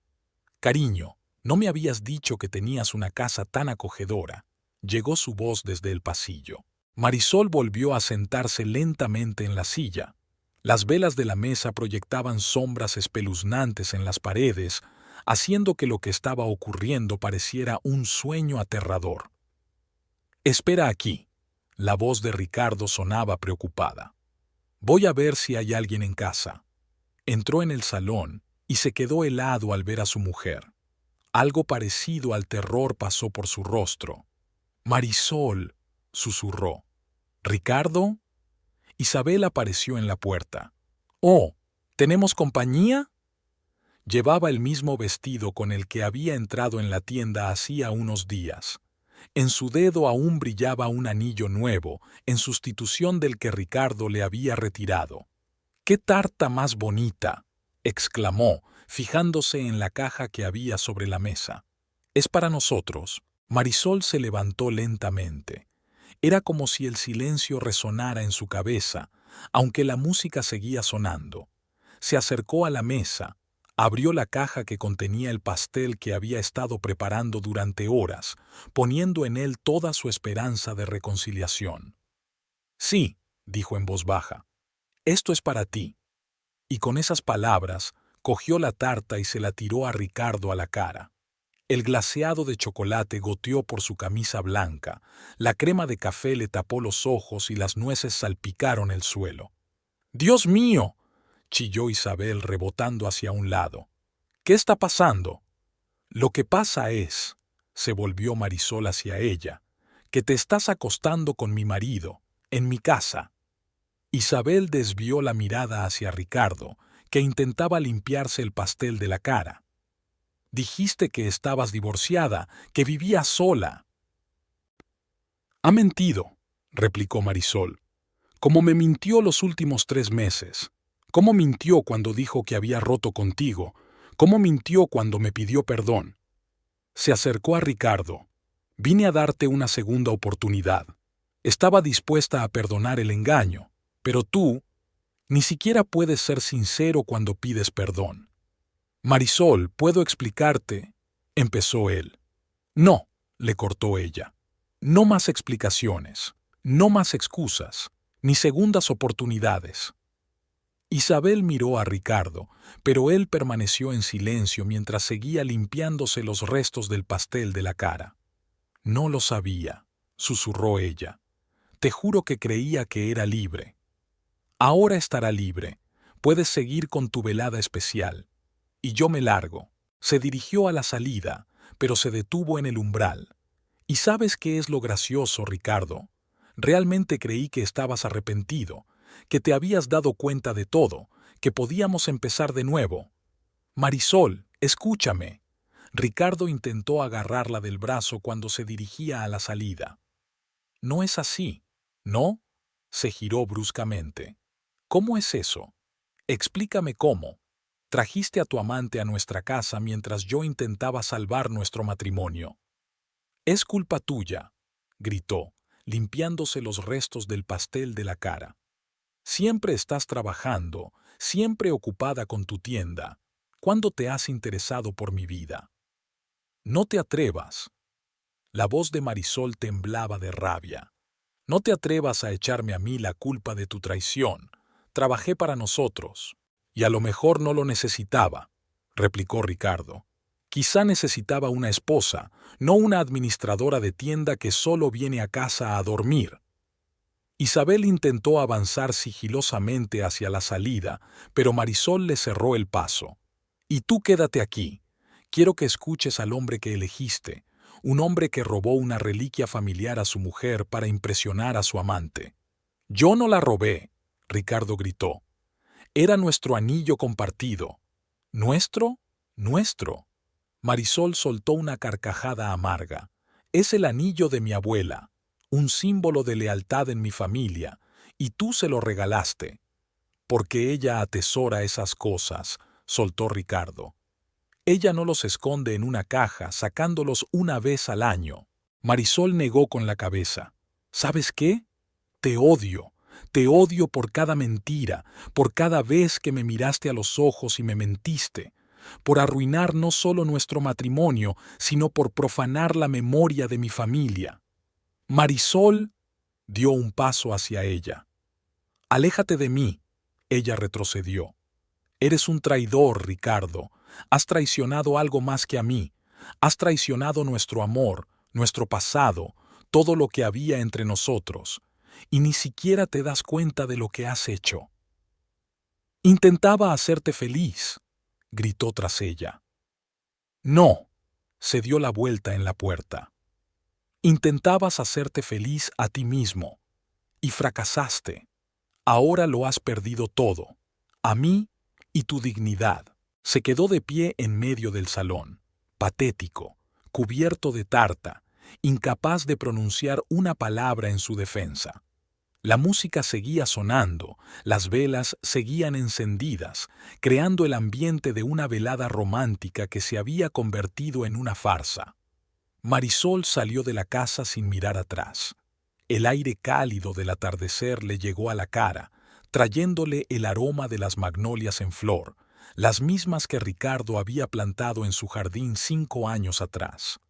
S1: «Cariño, ¿no me habías dicho que tenías una casa tan acogedora?», llegó su voz desde el pasillo. Marisol volvió a sentarse lentamente en la silla. Las velas de la mesa proyectaban sombras espeluznantes en las paredes, haciendo que lo que estaba ocurriendo pareciera un sueño aterrador. «Espera aquí», la voz de Ricardo sonaba preocupada. «Voy a ver si hay alguien en casa». Entró en el salón y se quedó helado al ver a su mujer. Algo parecido al terror pasó por su rostro. «Marisol», susurró. «¿Ricardo?» Isabel apareció en la puerta. «Oh, ¿tenemos compañía?» Llevaba el mismo vestido con el que había entrado en la tienda hacía unos días. En su dedo aún brillaba un anillo nuevo, en sustitución del que Ricardo le había retirado. «¡Qué tarta más bonita!», exclamó, fijándose en la caja que había sobre la mesa. «Es para nosotros». Marisol se levantó lentamente. Era como si el silencio resonara en su cabeza, aunque la música seguía sonando. Se acercó a la mesa, abrió la caja que contenía el pastel que había estado preparando durante horas, poniendo en él toda su esperanza de reconciliación. «Sí», dijo en voz baja, «esto es para ti». Y con esas palabras, cogió la tarta y se la tiró a Ricardo a la cara. El glaseado de chocolate goteó por su camisa blanca, la crema de café le tapó los ojos y las nueces salpicaron el suelo. «¡Dios mío!», chilló Isabel rebotando hacia un lado. «¿Qué está pasando?» «Lo que pasa es», se volvió Marisol hacia ella, «que te estás acostando con mi marido, en mi casa». Isabel desvió la mirada hacia Ricardo, que intentaba limpiarse el pastel de la cara. «Dijiste que estabas divorciada, que vivías sola». «Ha mentido», replicó Marisol, «como me mintió los últimos 3 meses. ¿Cómo mintió cuando dijo que había roto contigo? ¿Cómo mintió cuando me pidió perdón?» Se acercó a Ricardo. «Vine a darte una segunda oportunidad. Estaba dispuesta a perdonar el engaño, pero tú ni siquiera puedes ser sincero cuando pides perdón». «Marisol, ¿puedo explicarte?», empezó él. «No», le cortó ella. «No más explicaciones, no más excusas, ni segundas oportunidades». Isabel miró a Ricardo, pero él permaneció en silencio mientras seguía limpiándose los restos del pastel de la cara. No lo sabía, susurró ella. Te juro que creía que era libre. Ahora estará libre. Puedes seguir con tu velada especial. Y yo me largo. Se dirigió a la salida, pero se detuvo en el umbral. ¿Y sabes qué es lo gracioso, Ricardo? Realmente creí que estabas arrepentido, que te habías dado cuenta de todo, que podíamos empezar de nuevo. Marisol, escúchame. Ricardo intentó agarrarla del brazo cuando se dirigía a la salida. No es así, ¿no? Se giró bruscamente. ¿Cómo es eso? Explícame cómo. Trajiste a tu amante a nuestra casa mientras yo intentaba salvar nuestro matrimonio. Es culpa tuya, gritó, limpiándose los restos del pastel de la cara. Siempre estás trabajando, siempre ocupada con tu tienda. ¿Cuándo te has interesado por mi vida? No te atrevas. La voz de Marisol temblaba de rabia. No te atrevas a echarme a mí la culpa de tu traición. Trabajé para nosotros. Y a lo mejor no lo necesitaba, replicó Ricardo. Quizá necesitaba una esposa, no una administradora de tienda que solo viene a casa a dormir. Isabel intentó avanzar sigilosamente hacia la salida, pero Marisol le cerró el paso. Y tú quédate aquí. Quiero que escuches al hombre que elegiste, un hombre que robó una reliquia familiar a su mujer para impresionar a su amante. Yo no la robé, Ricardo gritó. Era nuestro anillo compartido. ¿Nuestro? Nuestro. Marisol soltó una carcajada amarga. Es el anillo de mi abuela, un símbolo de lealtad en mi familia, y tú se lo regalaste. Porque ella atesora esas cosas, soltó Ricardo. Ella no los esconde en una caja, sacándolos una vez al año. Marisol negó con la cabeza. ¿Sabes qué? Te odio. Te odio por cada mentira, por cada vez que me miraste a los ojos y me mentiste, por arruinar no solo nuestro matrimonio, sino por profanar la memoria de mi familia. Marisol dio un paso hacia ella. Aléjate de mí. Ella retrocedió. Eres un traidor, Ricardo. Has traicionado algo más que a mí. Has traicionado nuestro amor, nuestro pasado, todo lo que había entre nosotros. Y ni siquiera te das cuenta de lo que has hecho. Intentaba hacerte feliz, gritó tras ella. No, se dio la vuelta en la puerta. Intentabas hacerte feliz a ti mismo, y fracasaste. Ahora lo has perdido todo, a mí y tu dignidad. Se quedó de pie en medio del salón, patético, cubierto de tarta, incapaz de pronunciar una palabra en su defensa. La música seguía sonando, las velas seguían encendidas, creando el ambiente de una velada romántica que se había convertido en una farsa. Marisol salió de la casa sin mirar atrás. El aire cálido del atardecer le llegó a la cara, trayéndole el aroma de las magnolias en flor, las mismas que Ricardo había plantado en su jardín 5 años atrás.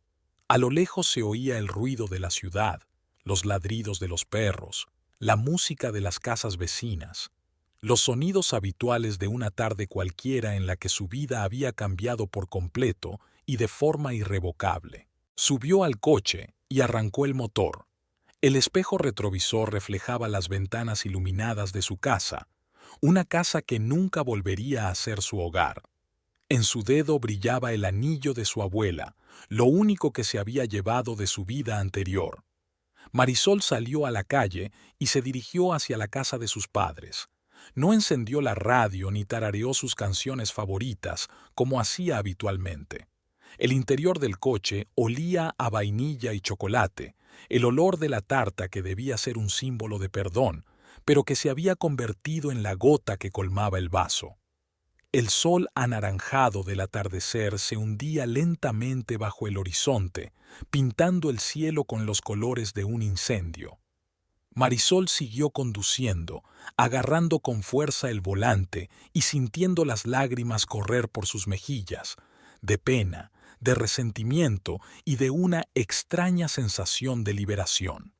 S1: A lo lejos se oía el ruido de la ciudad, los ladridos de los perros, la música de las casas vecinas, los sonidos habituales de una tarde cualquiera en la que su vida había cambiado por completo y de forma irrevocable. Subió al coche y arrancó el motor. El espejo retrovisor reflejaba las ventanas iluminadas de su casa, una casa que nunca volvería a ser su hogar. En su dedo brillaba el anillo de su abuela, lo único que se había llevado de su vida anterior. Marisol salió a la calle y se dirigió hacia la casa de sus padres. No encendió la radio ni tarareó sus canciones favoritas como hacía habitualmente. El interior del coche olía a vainilla y chocolate, el olor de la tarta que debía ser un símbolo de perdón, pero que se había convertido en la gota que colmaba el vaso. El sol anaranjado del atardecer se hundía lentamente bajo el horizonte, pintando el cielo con los colores de un incendio. Marisol siguió conduciendo, agarrando con fuerza el volante y sintiendo las lágrimas correr por sus mejillas, de pena, de resentimiento y de una extraña sensación de liberación.